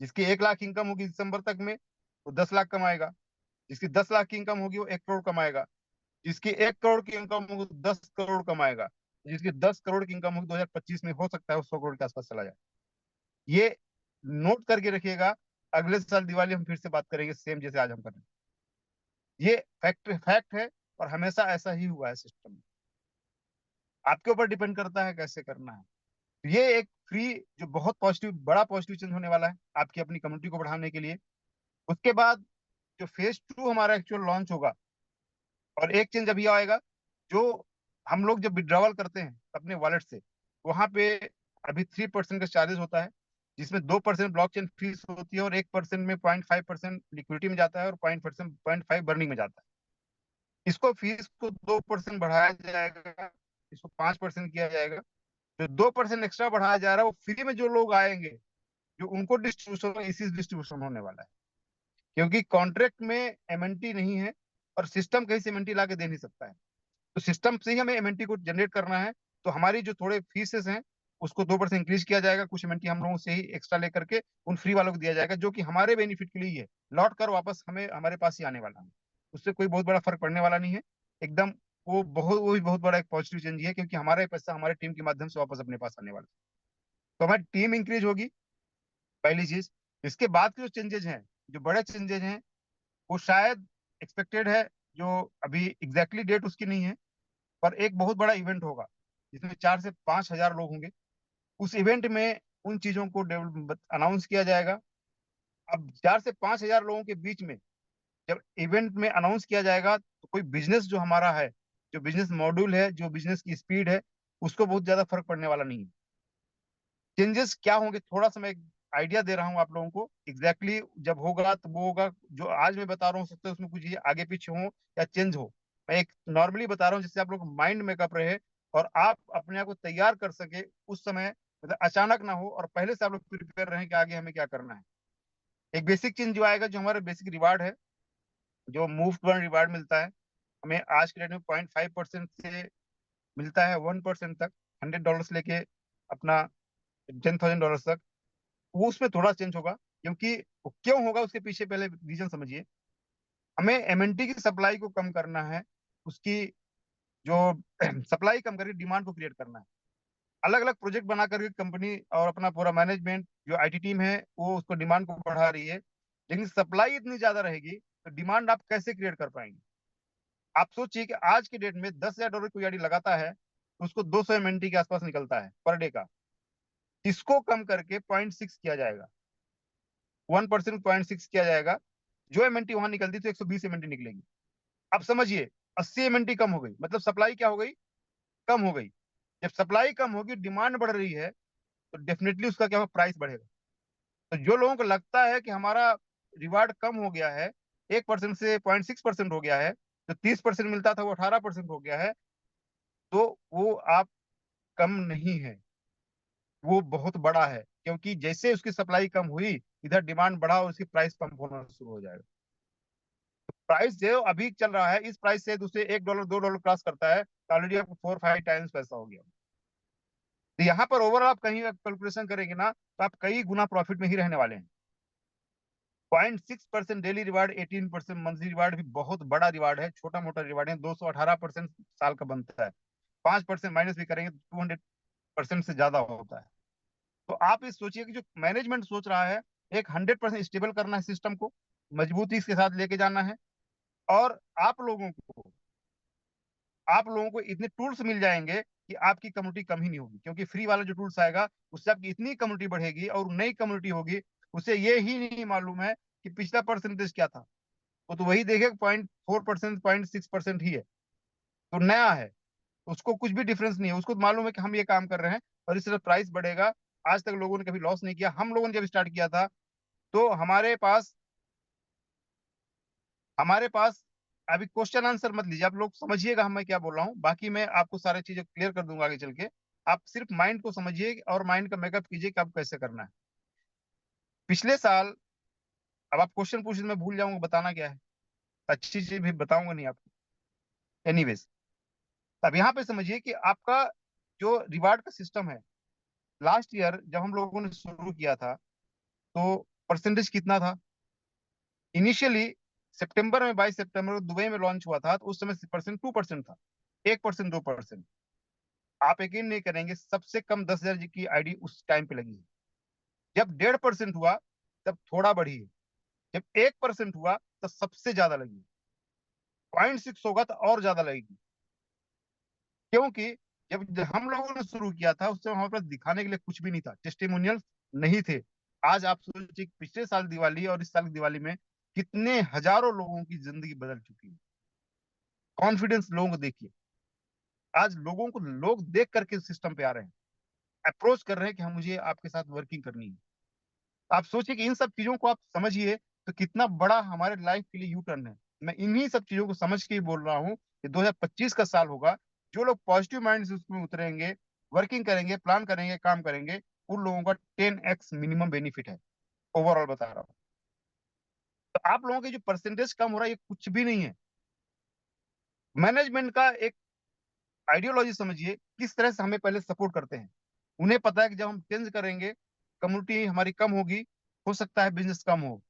जिसकी 1 लाख इनकम होगी दिसंबर तक में, वो 10 लाख कमाएगा। जिसकी 10 लाख की इनकम होगी वो 1 करोड़ कमाएगा। जिसकी 1 करोड़ की इनकम होगी 10 करोड़ कमाएगा। जिसकी 10 करोड़ की इनकम होगी 2025 में हो सकता है वो 100 करोड़ के आसपास चला जाए। ये नोट करके रखिएगा। अगले साल दिवाली हम फिर से बात करेंगे सेम जैसे आज हम कर रहे हैं। ये फैक्ट फैक्ट है, और हमेशा ऐसा ही हुआ है सिस्टम में। आपके ऊपर डिपेंड करता है कैसे करना है। तो ये एक फ्री जो बहुत पॉजिटिव, बड़ा पॉजिटिव चेंज होने वाला है आपकी अपनी कम्युनिटी को बढ़ाने के लिए। उसके बाद जो फेज 2 हमारा एक्चुअल लॉन्च होगा, और एक चेंज अभी आएगा, जो हम लोग जब विड्रॉवल करते हैं अपने वॉलेट से, वहां पे अभी 3% का चार्जेस होता है, जिसमें 2% ब्लॉकचेन फीस होती है, और 1% में 0.5% लिक्विडिटी में जाता है, और 0.5 बर्निंग में जाता है। इसको फीस को 2% बढ़ाया जाएगा, इसको 5% किया जाएगा। जो 2% एक्स्ट्रा बढ़ाया जा रहा है वो फ्री में जो लोग आएंगे, जो उनको डिस्ट्रीब्यूशन इसी डिस्ट्रीब्यूशन होने वाला है, क्योंकि कॉन्ट्रैक्ट में एमएनटी नहीं है, और सिस्टम कहीं से एमएनटी ला के दे नहीं सकता है। तो सिस्टम से ही हमें एमएनटी को जनरेट करना है। तो हमारी जो थोड़े फीसेस हैं उसको 2% इंक्रीज किया जाएगा, कुछ एमएनटी हम लोगों से ही एक्स्ट्रा लेकर के उन फ्री वालों को दिया जाएगा, जो कि हमारे बेनिफिट के लिए ही है। लौट कर वापस हमें हमारे पास ही आने वाला है, उससे कोई बहुत बड़ा फर्क पड़ने वाला नहीं है एकदम। वो भी बहुत बड़ा एक पॉजिटिव चेंज है, क्योंकि हमारा ही पैसा हमारे टीम के माध्यम से वापस अपने पास आने वाला है। तो हमारी टीम इंक्रीज होगी, पहली चीज। इसके बाद के जो चेंजेस हैं, जो बड़े चेंजेस हैं, वो शायद एक्सपेक्टेड है, जो अभी एग्जैक्टली डेट उसकी नहीं है, पर एक बहुत बड़ा इवेंट होगा जिसमें 4 से 5 हजार लोग होंगे। उस इवेंट में उन चीजों को अनाउंस किया जाएगा। अब 4 से 5 हजार लोगों के बीच में जब इवेंट में अनाउंस किया जाएगा, तो कोई बिजनेस जो हमारा है, जो बिजनेस मॉड्यूल है, जो बिजनेस की स्पीड है, उसको बहुत ज्यादा फर्क पड़ने वाला नहीं है। चेंजेस क्या होंगे थोड़ा सा मैं आइडिया दे रहा हूँ आप लोगों को, एग्जैक्टली जब होगा तो वो होगा। जो आज मैं बता रहा हूँ, हो सकता है उसमें कुछ ये आगे पीछे हो या चेंज हो। मैं एक नॉर्मली बता रहा हूँ जिससे आप लोग माइंड मेकअप रहे और आप अपने आप को तैयार कर सके उस समय, मतलब अचानक ना हो, और पहले से आप लोग प्रिपेयर रहें कि आगे हमें क्या करना है। एक बेसिक चेंज जो आएगा, जो हमारा बेसिक रिवार्ड है, जो मूव टू अर्न रिवार्ड मिलता है हमें आज के डेट में 0.5% से मिलता है 1% तक, $100 लेके अपना $10,000 तक। वो उसमें थोड़ा चेंज होगा, क्योंकि वो क्यों होगा उसके पीछे पहले रीजन समझिए। हमें एमएनटी की सप्लाई को कम करना है, उसकी जो सप्लाई कम करके डिमांड को क्रिएट करना है। अलग अलग प्रोजेक्ट बना करके कंपनी और अपना पूरा मैनेजमेंट जो आईटी टीम है वो उसको डिमांड को बढ़ा रही है, लेकिन सप्लाई इतनी ज्यादा रहेगी तो डिमांड आप कैसे क्रिएट कर पाएंगे। आप सोचिए कि आज के डेट में $10,000 कोई आईडी लगाता है तो उसको 200 एमएनटी के आसपास निकलता है पर डे का। इसको कम करके 0.6 किया जाएगा, 1% 0.6 किया जाएगा। जो एमएनटी वहां निकलती तो 120 एमएनटी निकलेगी। अब समझिए 80 एमएनटी कम हो गई, मतलब सप्लाई क्या हो गई, कम हो गई। जब सप्लाई कम होगी, डिमांड बढ़ रही है, तो डेफिनेटली उसका क्या होगा, प्राइस बढ़ेगा। तो जो लोगों को लगता है कि हमारा रिवार्ड कम हो गया है, 1% से 0.6% हो गया है, जो 30% मिलता था वो 18% हो गया है, तो वो आप कम नहीं है, वो बहुत बड़ा है। क्योंकि जैसे उसकी सप्लाई कम हुई, इधर डिमांड बढ़ा और उसकी प्राइस कम होना शुरू हो जाएगा। प्राइस जो अभी चल रहा है, इस प्राइस से दूसरे $1 $2 क्रॉस करता है तो ऑलरेडी आपको 4-5 टाइम्स पैसा हो गया। तो यहाँ पर ओवरऑल आप कहीं कैलकुलेशन करेंगे ना, तो आप कई गुना प्रॉफिट में ही रहने वाले हैं। 0.6% डेली रिवार्ड, 18% मंथली रिवार्ड भी बहुत बड़ा रिवार्ड है, छोटा मोटा रिवार्ड है। 218% साल का बनता है, 5% माइनस भी करेंगे तो 200% से ज्यादा होता है। तो आप ये सोचिए कि जो मैनेजमेंट सोच रहा है, एक 100% स्टेबल करना है सिस्टम को, मजबूती के साथ लेके जाना है। और आप लोगों को इतने टूल्स मिल जाएंगे कि आपकी कम्युनिटी कम ही नहीं होगी, क्योंकि फ्री वाला जो टूल्स आएगा उससे आपकी इतनी कम्युनिटी बढ़ेगी और नई कम्युनिटी होगी, उसे ये ही नहीं मालूम है कि पिछला परसेंटेज क्या था। वो तो वही देखेगा 0.4% 0.6% ही है, तो नया है, उसको कुछ भी डिफरेंस नहीं है। उसको तो मालूम है कि हम ये काम कर रहे हैं और इस तरह प्राइस बढ़ेगा। आज तक लोगों ने कभी लॉस नहीं किया। हम लोगों ने जब स्टार्ट किया था तो हमारे पास अभी क्वेश्चन आंसर मत लीजिए, आप लोग समझिएगा हम मैं क्या बोल रहा हूँ, बाकी मैं आपको सारी चीजें क्लियर कर दूंगा आगे चल के। आप सिर्फ माइंड को समझिए और माइंड का मेकअप कीजिए कि आपको कैसे करना है। पिछले साल, अब आप क्वेश्चन पूछे तो मैं भूल जाऊंगा बताना क्या है, अच्छी चीज भी बताऊंगा नहीं आपको। एनीवेज, अब यहाँ पे समझिए कि आपका जो रिवार्ड का सिस्टम है, लास्ट ईयर जब हम लोगों ने शुरू किया था तो परसेंटेज कितना था। इनिशियली सितंबर में, 22 सितंबर को दुबई में लॉन्च हुआ था, तो उस समय परसेंट 2% था, 1% 2%। आप यकीन नहीं करेंगे, सबसे कम 10,000 की आईडी उस टाइम पे लगी है। जब 1.5% हुआ तब थोड़ा बढ़ी है, जब 1% हुआ तब सबसे ज्यादा लगी है, 0.6 होगा तो और ज्यादा लगेगी। क्योंकि जब हम लोगों ने शुरू किया था उस समय हमारे पास दिखाने के लिए कुछ भी नहीं था, टेस्टिमोनियल नहीं थे। आज आप सोचिए पिछले साल दिवाली और इस साल की दिवाली में कितने हजारों लोगों की जिंदगी बदल चुकी है। कॉन्फिडेंस लोगों को देखिए, आज लोगों को लोग देख करके सिस्टम पे आ रहे हैं, अप्रोच कर रहे हैं कि हम, मुझे आपके साथ वर्किंग करनी है। आप सोचिए कि इन सब चीजों को आप समझिए तो कितना बड़ा हमारे लाइफ के लिए यू टर्न है। मैं इन्हीं सब चीजों को समझ के ही बोल रहा हूँ कि 2025 का साल होगा। जो लोग पॉजिटिव माइंड से उसमें उतरेंगे, वर्किंग करेंगे, प्लान करेंगे, काम करेंगे, उन लोगों का 10x मिनिमम बेनिफिट है। ओवरऑल बता रहा हूँ। तो आप लोगों की जो परसेंटेज कम हो रहा है, ये कुछ भी नहीं है। मैनेजमेंट का एक आइडियोलॉजी समझिए, किस तरह से हमें पहले सपोर्ट करते हैं। उन्हें पता है कि जब हम चेंज करेंगे, कम्युनिटी हमारी कम होगी, हो सकता है बिजनेस कम हो।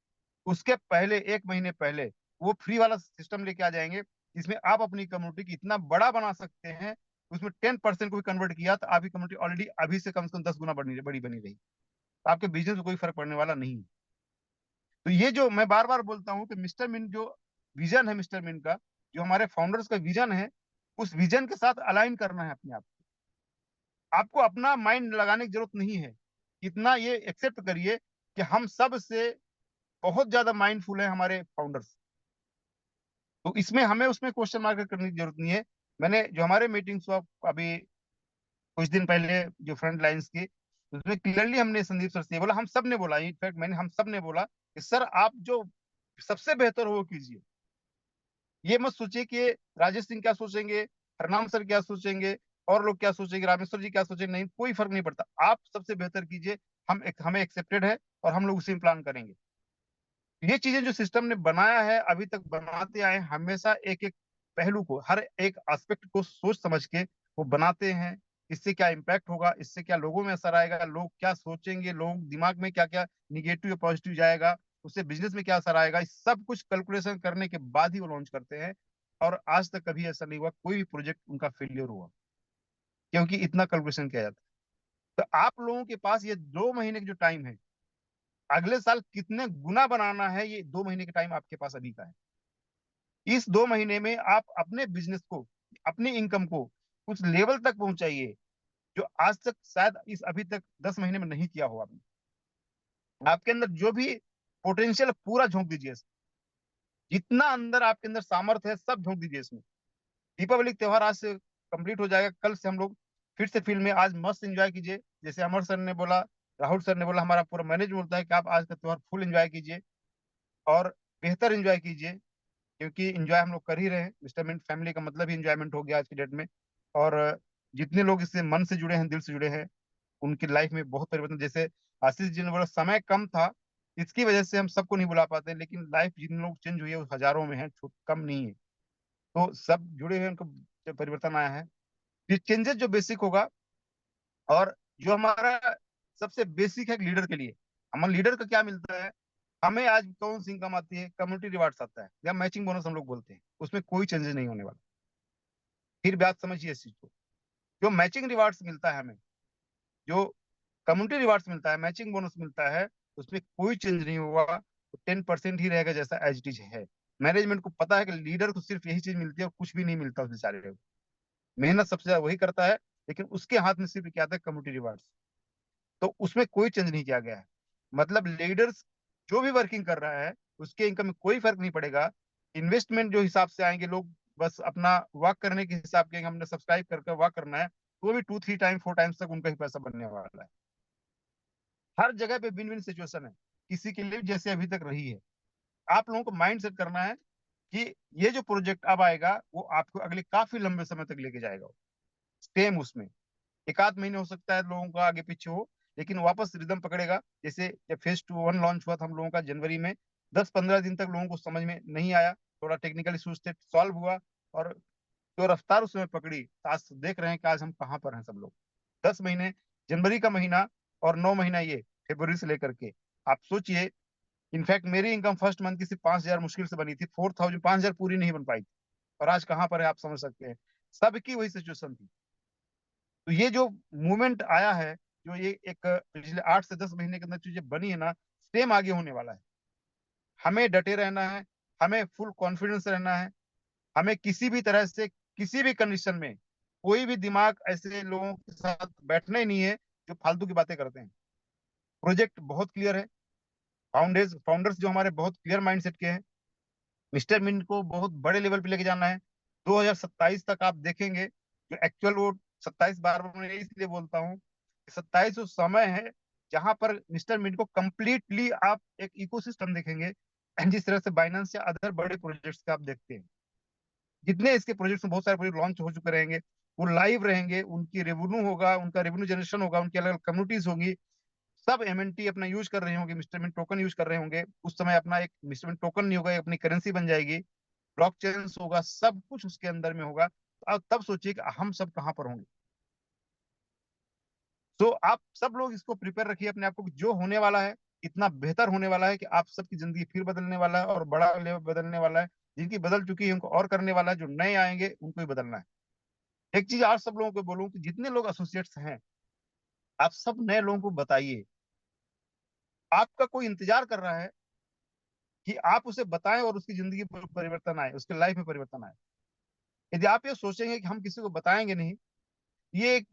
उसके पहले, 1 महीने पहले, वो फ्री वाला सिस्टम लेके आ जाएंगे, जिसमें आप अपनी कम्युनिटी की इतना बड़ा बना सकते हैं। उसमें 10% को भी कन्वर्ट किया तो आपकी कम्युनिटी ऑलरेडी अभी से कम 10 गुना बड़ी बनी रही, तो आपके बिजनेस में कोई फर्क पड़ने वाला नहीं है। तो ये जो मैं बार बार बोलता हूँ कि मिस्टर मिंट जो विजन है, मिस्टर मिंट का जो हमारे फाउंडर्स का विजन है, उस विजन के साथ अलाइन करना है अपने आप को। आपको अपना माइंड लगाने की जरूरत नहीं है। इतना ये एक्सेप्ट करिए कि हम सब से बहुत ज्यादा माइंडफुल है हमारे फाउंडर्स। तो इसमें हमें उसमें क्वेश्चन मार्क करने की जरूरत नहीं है। मैंने जो हमारे मीटिंग्स हुआ अभी कुछ दिन पहले, जो फ्रंट लाइंस की, उसमें क्लियरली हमने संदीप सर से बोला, हम सब ने बोला, इनफैक्ट मैंने, हम सब ने बोला कि सर आप जो सबसे बेहतर हो वो कीजिए। ये मत सोचिए कि राजेश सिंह क्या सोचेंगे, हरनाम सर क्या सोचेंगे, और लोग क्या सोचेंगे, रामेश्वर जी क्या सोचेंगे, नहीं, कोई फर्क नहीं पड़ता, आप सबसे बेहतर कीजिए। हमें एक्सेप्टेड है और हम लोग उसी में प्लान करेंगे। ये चीजें जो सिस्टम ने बनाया है, अभी तक बनाते आए, हमेशा एक एक पहलू को, हर एक एस्पेक्ट को सोच समझ के वो बनाते हैं। इससे क्या इम्पैक्ट होगा, इससे क्या लोगों में असर आएगा, लोग क्या सोचेंगे, लोग दिमाग में क्या क्या निगेटिव या पॉजिटिव जाएगा, उससे बिजनेस में क्या असर आएगा, इस सब कुछ कैलकुलेशन करने के बाद ही वो लॉन्च करते हैं। और आज तक कभी ऐसा नहीं हुआ कोई भी प्रोजेक्ट उनका फेलियर हुआ, क्योंकि इतना कैलकुलेशन किया जाता है। तो आप लोगों के पास ये 2 महीने का जो टाइम है, अगले साल कितने गुना बनाना है, ये 2 महीने का टाइम आपके पास अभी का है। इस 2 महीने में आप अपने बिजनेस को, अपनी इनकम को कुछ लेवल तक पहुंचाइए जो आज तक शायद इस अभी तक 10 महीने में नहीं किया हो आपने। आपके अंदर जो भी पोटेंशियल पूरा झोंक दीजिए, जितना अंदर आपके अंदर सामर्थ्य है सब झोंक दीजिए इसमें। दीपावली का त्योहार आज से कंप्लीट हो जाएगा, कल से हम लोग फिर से फील्ड में, आज मस्त एंजॉय कीजिए। जैसे अमर सर ने बोला, राहुल सर ने बोला, हमारा पूरा मैनेज बोलता है कि आप आज का त्योहार फुल एंजॉय कीजिए और बेहतर एंजॉय कीजिए, क्योंकि एंजॉय हम लोग कर ही रहे हैं। मिस्टर मिंट फैमिली का मतलब ही एंजॉयमेंट हो गया आज की डेट में। और जितने लोग इससे मन से जुड़े हैं, दिल से जुड़े हैं, उनकी लाइफ में बहुत परिवर्तन। जैसे आशीष जी ने बोला समय कम था, इसकी वजह से हम सबको नहीं बुला पाते, लेकिन लाइफ जिन लोग चेंज हुई है वो हजारों में है, कम नहीं है। तो सब जुड़े हुए, उनको जो परिवर्तन आया है, ये चेंजेस जो बेसिक होगा। और जो हमारा सबसे बेसिक है लीडर के लिए, हमारे लीडर का क्या मिलता है, हमें आज कौन सी इनकम आती है, कम्युनिटी रिवार्ड्स आता है या मैचिंग बोनस हम लोग बोलते हैं, उसमें कोई चेंजेस नहीं होने वाला। फिर बात समझिए इस चीज को, जो मैचिंग रिवार्ड्स मिलता है हमें, जो कम्युनिटी रिवार्ड्स मिलता है, मैचिंग बोनस मिलता है, उसमें कोई चेंज नहीं हुआ, तो 10% ही रहेगा जैसा एज इट इज है। मैनेजमेंट को पता है कि लीडर को सिर्फ यही चीज मिलती है और कुछ भी नहीं मिलता उस बेचारे को। मेहनत सबसे ज्यादा वही करता है, लेकिन उसके हाथ में सिर्फ क्या आता है, कम्युनिटी रिवार्ड्स। तो उसमें कोई चेंज नहीं किया गया है। मतलब लीडर्स जो भी वर्किंग कर रहा है उसके इनकम में कोई फर्क नहीं पड़ेगा। इन्वेस्टमेंट जो हिसाब से आएंगे लोग, बस अपना वर्क करने के हिसाब के, हमने सब्सक्राइब करके वर्क करना है, तो वो भी 2-3 टाइम 4 टाइम्स तक उनका ही पैसा बनने वाला है। हर जगह पे विन विन सिचुएशन है, किसी के लिए जैसे अभी तक रही है। आप लोगों को माइंड सेट करना है कि ये जो प्रोजेक्ट अब आएगा वो आपको अगले काफी लंबे समय तक लेके जाएगा। सेम उसमें एक आध महीने हो सकता है लोगों का आगे पीछे हो, लेकिन वापस रिदम पकड़ेगा। जैसे जब फेज 1 लॉन्च हुआ था हम लोगों का जनवरी में, 10-15 दिन तक लोगों को समझ में नहीं आया, थोड़ा टेक्निकल इशूज थे, सॉल्व हुआ, और जो रफ्तार उसमें पकड़ी, तो आज देख रहे हैं कि आज हम कहाँ पर हैं सब लोग। 10 महीने, जनवरी का महीना और 9 महीना ये फरवरी से लेकर के, आप सोचिए। इनफैक्ट मेरी इनकम फर्स्ट मंथ की सिर्फ 5,000 मुश्किल से बनी थी, 4,000, 5,000 पूरी नहीं बन पाई थी, और आज कहाँ पर है आप समझ सकते हैं। सबकी वही सिचुएशन थी। तो ये जो मूवमेंट आया है, जो ये एक पिछले 8 से 10 महीने के अंदर चीजें बनी है ना, सेम आगे होने वाला है। हमें डटे रहना है, हमें फुल कॉन्फिडेंस रहना है। हमें किसी भी तरह से, किसी भी कंडीशन में, कोई भी दिमाग ऐसे लोगों के साथ बैठना ही नहीं है जो फालतू की बातें करते हैं। प्रोजेक्ट बहुत क्लियर है, फाउंडर्स जो हमारे बहुत क्लियर माइंडसेट के हैं। मिस्टर मिंट को बहुत बड़े लेवल पे लेके जाना है। 2027 तक आप देखेंगे, जो एक्चुअल वो 27, बार बार मैं इसलिए बोलता हूँ, 27 वो समय है जहां पर मिस्टर मिंट को कंप्लीटली आप एक इकोसिस्टम देखेंगे। जिस तरह से बाइनेंस या अदर बड़े प्रोजेक्ट्स का आप देखते हैं, जितने इसके प्रोजेक्ट्स में बहुत सारे प्रोजेक्ट लॉन्च हो चुके रहेंगे, वो लाइव रहेंगे, उनकी रेवेन्यू होगा, उनका रेवेन्यू जनरेशन होगा, उनकी अलग अलग कम्युनिटीज होंगी, सब एमएनटी अपना यूज कर रहे होंगे, मिस्टर मिंट टोकन यूज कर रहे होंगे। उस समय अपना एक मिस्टर मिंट टोकन नहीं होगा, अपनी करेंसी बन जाएगी, ब्लॉकचेन होगा, सब कुछ उसके अंदर में होगा। तो आप तब सोचिए कि हम सब कहां पर होंगे। तो आप सब लोग इसको प्रिपेयर रखिए अपने आप को कि जो होने वाला है इतना बेहतर होने वाला है कि आप सबकी जिंदगी फिर बदलने वाला है, और बड़ा लेवल बदलने वाला है। जिनकी बदल चुकी है उनको और करने वाला है, जो नए आएंगे उनको ही बदलना है। एक चीज और सब लोगों को बोलूं कि जितने लोग एसोसिएट्स हैं, आप सब नए लोगों को बताइए, आपका कोई इंतजार कर रहा है कि आप उसे बताएं और उसकी जिंदगी में परिवर्तन आए, उसके लाइफ में परिवर्तन आए। यदि आप ये सोचेंगे कि हम किसी को बताएंगे नहीं, ये एक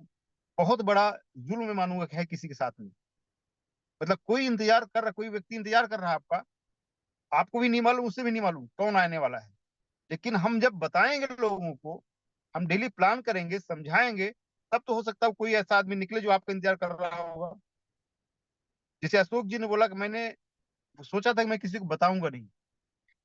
बहुत बड़ा जुल्म मैं मानूंगा कि है किसी के साथ में। मतलब कोई इंतजार कर रहा, कोई व्यक्ति इंतजार कर रहा है आपका, आपको भी नहीं मालूम, उसे भी नहीं मालूम कौन आने वाला है। लेकिन हम जब बताएंगे लोगों को, हम डेली प्लान करेंगे, समझाएंगे, तब तो हो सकता है कोई ऐसा आदमी निकले जो आपका इंतजार कर रहा होगा। जैसे अशोक जी ने बोला कि मैंने सोचा था कि मैं किसी को बताऊंगा नहीं,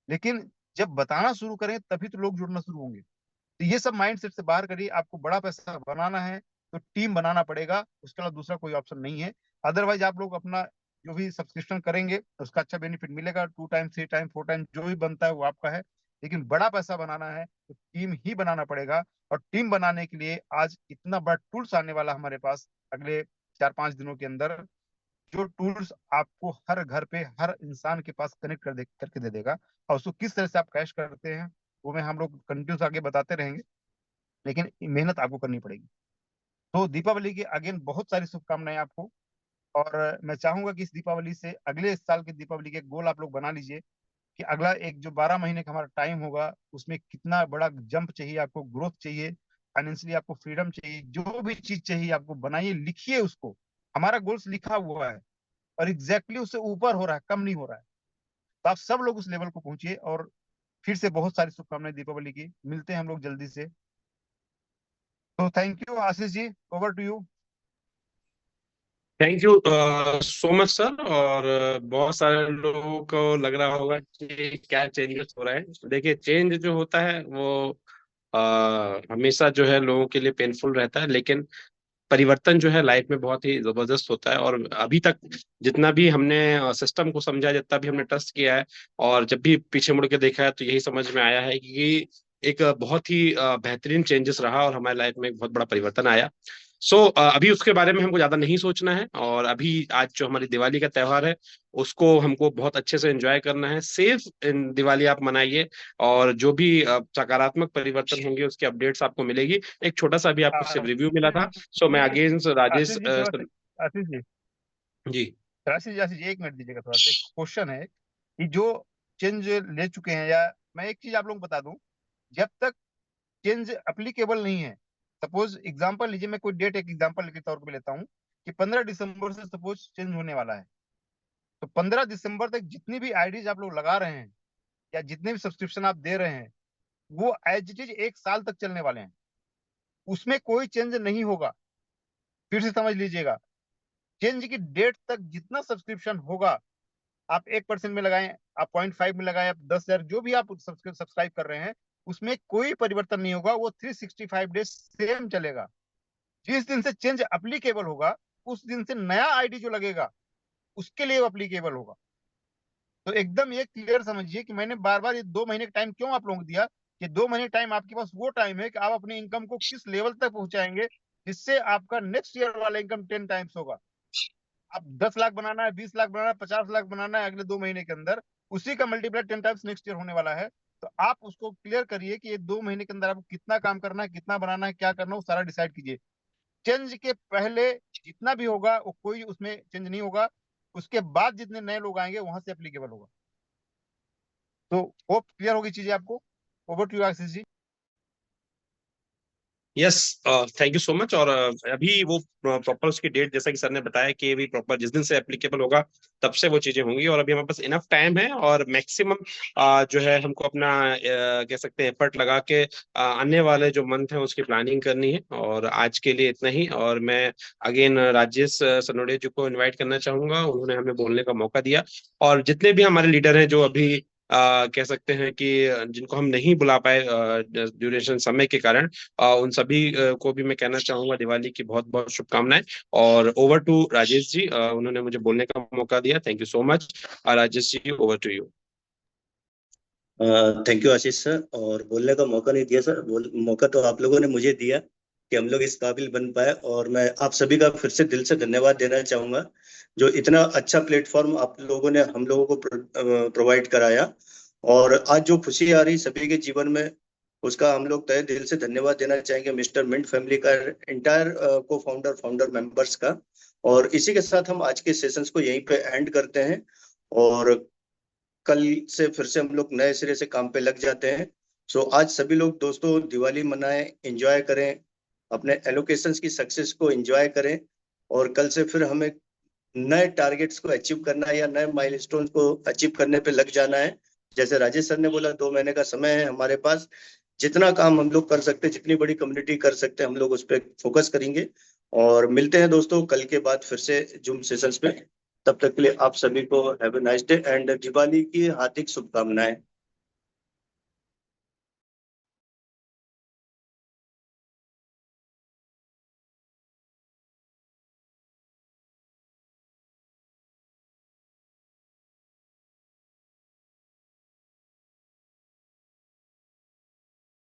लेकिन जब बताना शुरू करें तभी तो लोग जुड़ना शुरू होंगे। तो ये सब माइंडसेट से बाहर करिए। आपको बड़ा पैसा बनाना है तो टीम बनाना पड़ेगा, उसके अलावा दूसरा कोई ऑप्शन नहीं है। अदरवाइज आप लोग अपना जो भी सब्सक्रिप्शन करेंगे उसका अच्छा बेनिफिट मिलेगा, 2 टाइम 3 टाइम 4 टाइम जो भी बनता है वो आपका है। लेकिन बड़ा पैसा बनाना है तो टीम ही बनाना पड़ेगा। और टीम बनाने के लिए आज इतना बड़ा टूल्स आने वाला हमारे पास अगले 4-5 दिनों के अंदर, जो टूल्स आपको हर घर पे हर इंसान के पास कनेक्ट करके दे देगा। और उसको किस तरह से आप कैश करते हैं वो मैं हम लोग कंटिन्यूस आगे बताते रहेंगे, लेकिन मेहनत आपको करनी पड़ेगी। तो दीपावली की अगेन बहुत सारी शुभकामनाएं आपको। और मैं चाहूंगा कि इस दीपावली से अगले साल की दीपावली के गोल आप लोग बना लीजिए कि अगला एक जो 12 महीने का हमारा टाइम होगा उसमें कितना बड़ा जंप चाहिए आपको, ग्रोथ चाहिए, फाइनेंशियली आपको फ्रीडम चाहिए, जो भी चीज चाहिए आपको बनाइए, लिखिए उसको। हमारा गोल्स लिखा हुआ है और एग्जैक्टली उससे ऊपर हो रहा है, कम नहीं हो रहा है। तो आप सब लोग उस लेवल को पहुंचिए। और फिर से बहुत सारी शुभकामनाएं दीपावली की। मिलते हैं हम लोग जल्दी से। तो thank you Ashish ji, over to you. Thank you so much sir. और बहुत सारे लोगों को लग रहा होगा कि क्या चेंजेस हो रहा है। देखिए, चेंज जो होता है वो हमेशा जो है लोगों के लिए पेनफुल रहता है, लेकिन परिवर्तन जो है लाइफ में बहुत ही जबरदस्त होता है। और अभी तक जितना भी हमने सिस्टम को समझा, जितना भी हमने ट्रस्ट किया है, और जब भी पीछे मुड़ के देखा है, तो यही समझ में आया है कि एक बहुत ही बेहतरीन चेंजेस रहा और हमारी लाइफ में एक बहुत बड़ा परिवर्तन आया। अभी उसके बारे में हमको ज्यादा नहीं सोचना है। और अभी आज जो हमारी दिवाली का त्योहार है उसको हमको बहुत अच्छे से एंजॉय करना है। सेफ दिवाली आप मनाइए, और जो भी सकारात्मक परिवर्तन होंगे उसकी अपडेट्स आपको मिलेगी। एक छोटा सा अभी आपको सिर्फ रिव्यू मिला था। मैं अगेन राजेश आशीष जी थोड़ा सा, आशीष जी जी। आशीष जी 1 मिनट दीजिएगा। थोड़ा सा एक क्वेश्चन है कि जो चेंज ले चुके हैं, या मैं एक चीज आप लोगों को बता दूं, जब तक चेंज अप्लीकेबल नहीं है, सपोज एग्जांपल लीजिए, मैं कोई डेट एक एग्जांपल के तौर पे लेता हूं कि 15 दिसंबर से सपोज चेंज होने वाला है, तो 15 दिसंबर तक जितनी भी आईडीज आप लोग लगा रहे हैं या जितने भी सब्सक्रिप्शन आप दे रहे हैं वो एज इट इज 1 साल तक चलने वाले हैं, उसमें कोई चेंज नहीं होगा। फिर से समझ लीजिएगा, चेंज की डेट तक जितना सब्सक्रिप्शन होगा, आप 1% में लगाएं, आप 0.5 में लगाएं, आप 10,000 जो भी आप सब्सक्राइब कर रहे हैं उसमें कोई परिवर्तन नहीं होगा, वो 365 डेज सेम चलेगा। जिस दिन से चेंज अप्लीकेबल होगा उस दिन से नया आईडी जो लगेगा उसके लिए वो अप्लीकेबल होगा। तो एकदम ये क्लियर समझिए कि मैंने बार बार ये 2 महीने का टाइम क्यों आप लोगों को दिया, कि 2 महीने टाइम आपके पास वो टाइम है कि आप अपनी इनकम को किस लेवल तक पहुंचाएंगे जिससे आपका नेक्स्ट ईयर वाला इनकम 10 टाइम्स होगा। आप 10 लाख बनाना है, 20 लाख बनाना है, 50 लाख बनाना है अगले 2 महीने के अंदर, उसी का मल्टीप्लाई 10 टाइम्स नेक्स्ट ईयर होने वाला है। तो आप उसको क्लियर करिए कि ये 2 महीने के अंदर आपको कितना काम करना है, कितना बनाना है, क्या करना है, वो सारा डिसाइड कीजिए। चेंज के पहले जितना भी होगा वो कोई उसमें चेंज नहीं होगा, उसके बाद जितने नए लोग आएंगे वहां से एप्लीकेबल होगा। तो होप क्लियर होगी चीजें आपको। Over to you Ashish ji. Yes, thank you so much. और अभी वो प्रॉपर उसकी डेट, जैसा कि सर ने बताया, कि भी प्रॉपर जिस दिन से एप्लीकेबल होगा तब से वो चीजें होंगी। और अभी हमारे पास इनफ टाइम है और मैक्सिमम जो है हमको अपना कह सकते हैं एफर्ट लगा के आने वाले जो मंथ है उसकी प्लानिंग करनी है। और आज के लिए इतना ही। और मैं अगेन राजेश सनोडिया जी को इनवाइट करना चाहूंगा, उन्होंने हमें बोलने का मौका दिया। और जितने भी हमारे लीडर हैं जो अभी कह सकते हैं कि जिनको हम नहीं बुला पाए ड्यूरेशन समय के कारण, उन सभी को भी मैं कहना चाहूंगा दिवाली की बहुत बहुत शुभकामनाएं। और ओवर टू राजेश जी, उन्होंने मुझे बोलने का मौका दिया। Thank you so much. Rajesh ji, over to you. Thank you Ashish sir. और बोलने का मौका नहीं दिया सर, मौका तो आप लोगों ने मुझे दिया कि हम लोग इस काबिल बन पाए। और मैं आप सभी का फिर से दिल से धन्यवाद देना चाहूंगा, जो इतना अच्छा प्लेटफॉर्म आप लोगों ने हम लोगों को प्रोवाइड कराया। और आज जो खुशी आ रही सभी के जीवन में, उसका हम लोग तहे दिल से धन्यवाद देना चाहेंगे मिस्टर मिंट फैमिली का, एंटायर को फाउंडर मेंबर्स का। और इसी के साथ हम आज के सेशंस को यहीं पे एंड करते हैं, और कल से फिर से हम लोग नए सिरे से काम पे लग जाते हैं। आज सभी लोग दोस्तों दिवाली मनाएं, एंजॉय करें, अपने एलोकेशंस की सक्सेस को एंजॉय करें। और कल से फिर हमें नए टारगेट्स को अचीव करना है या नए माइलस्टोन को अचीव करने पे लग जाना है। जैसे राजेश सर ने बोला, 2 महीने का समय है हमारे पास। जितना काम हम लोग कर सकते हैं, जितनी बड़ी कम्युनिटी कर सकते हैं, हम लोग उस पर फोकस करेंगे। और मिलते हैं दोस्तों कल के बाद फिर से जूम सेशंस पे। तब तक के लिए आप सभी को have a nice day and Diwali की हार्दिक शुभकामनाएं।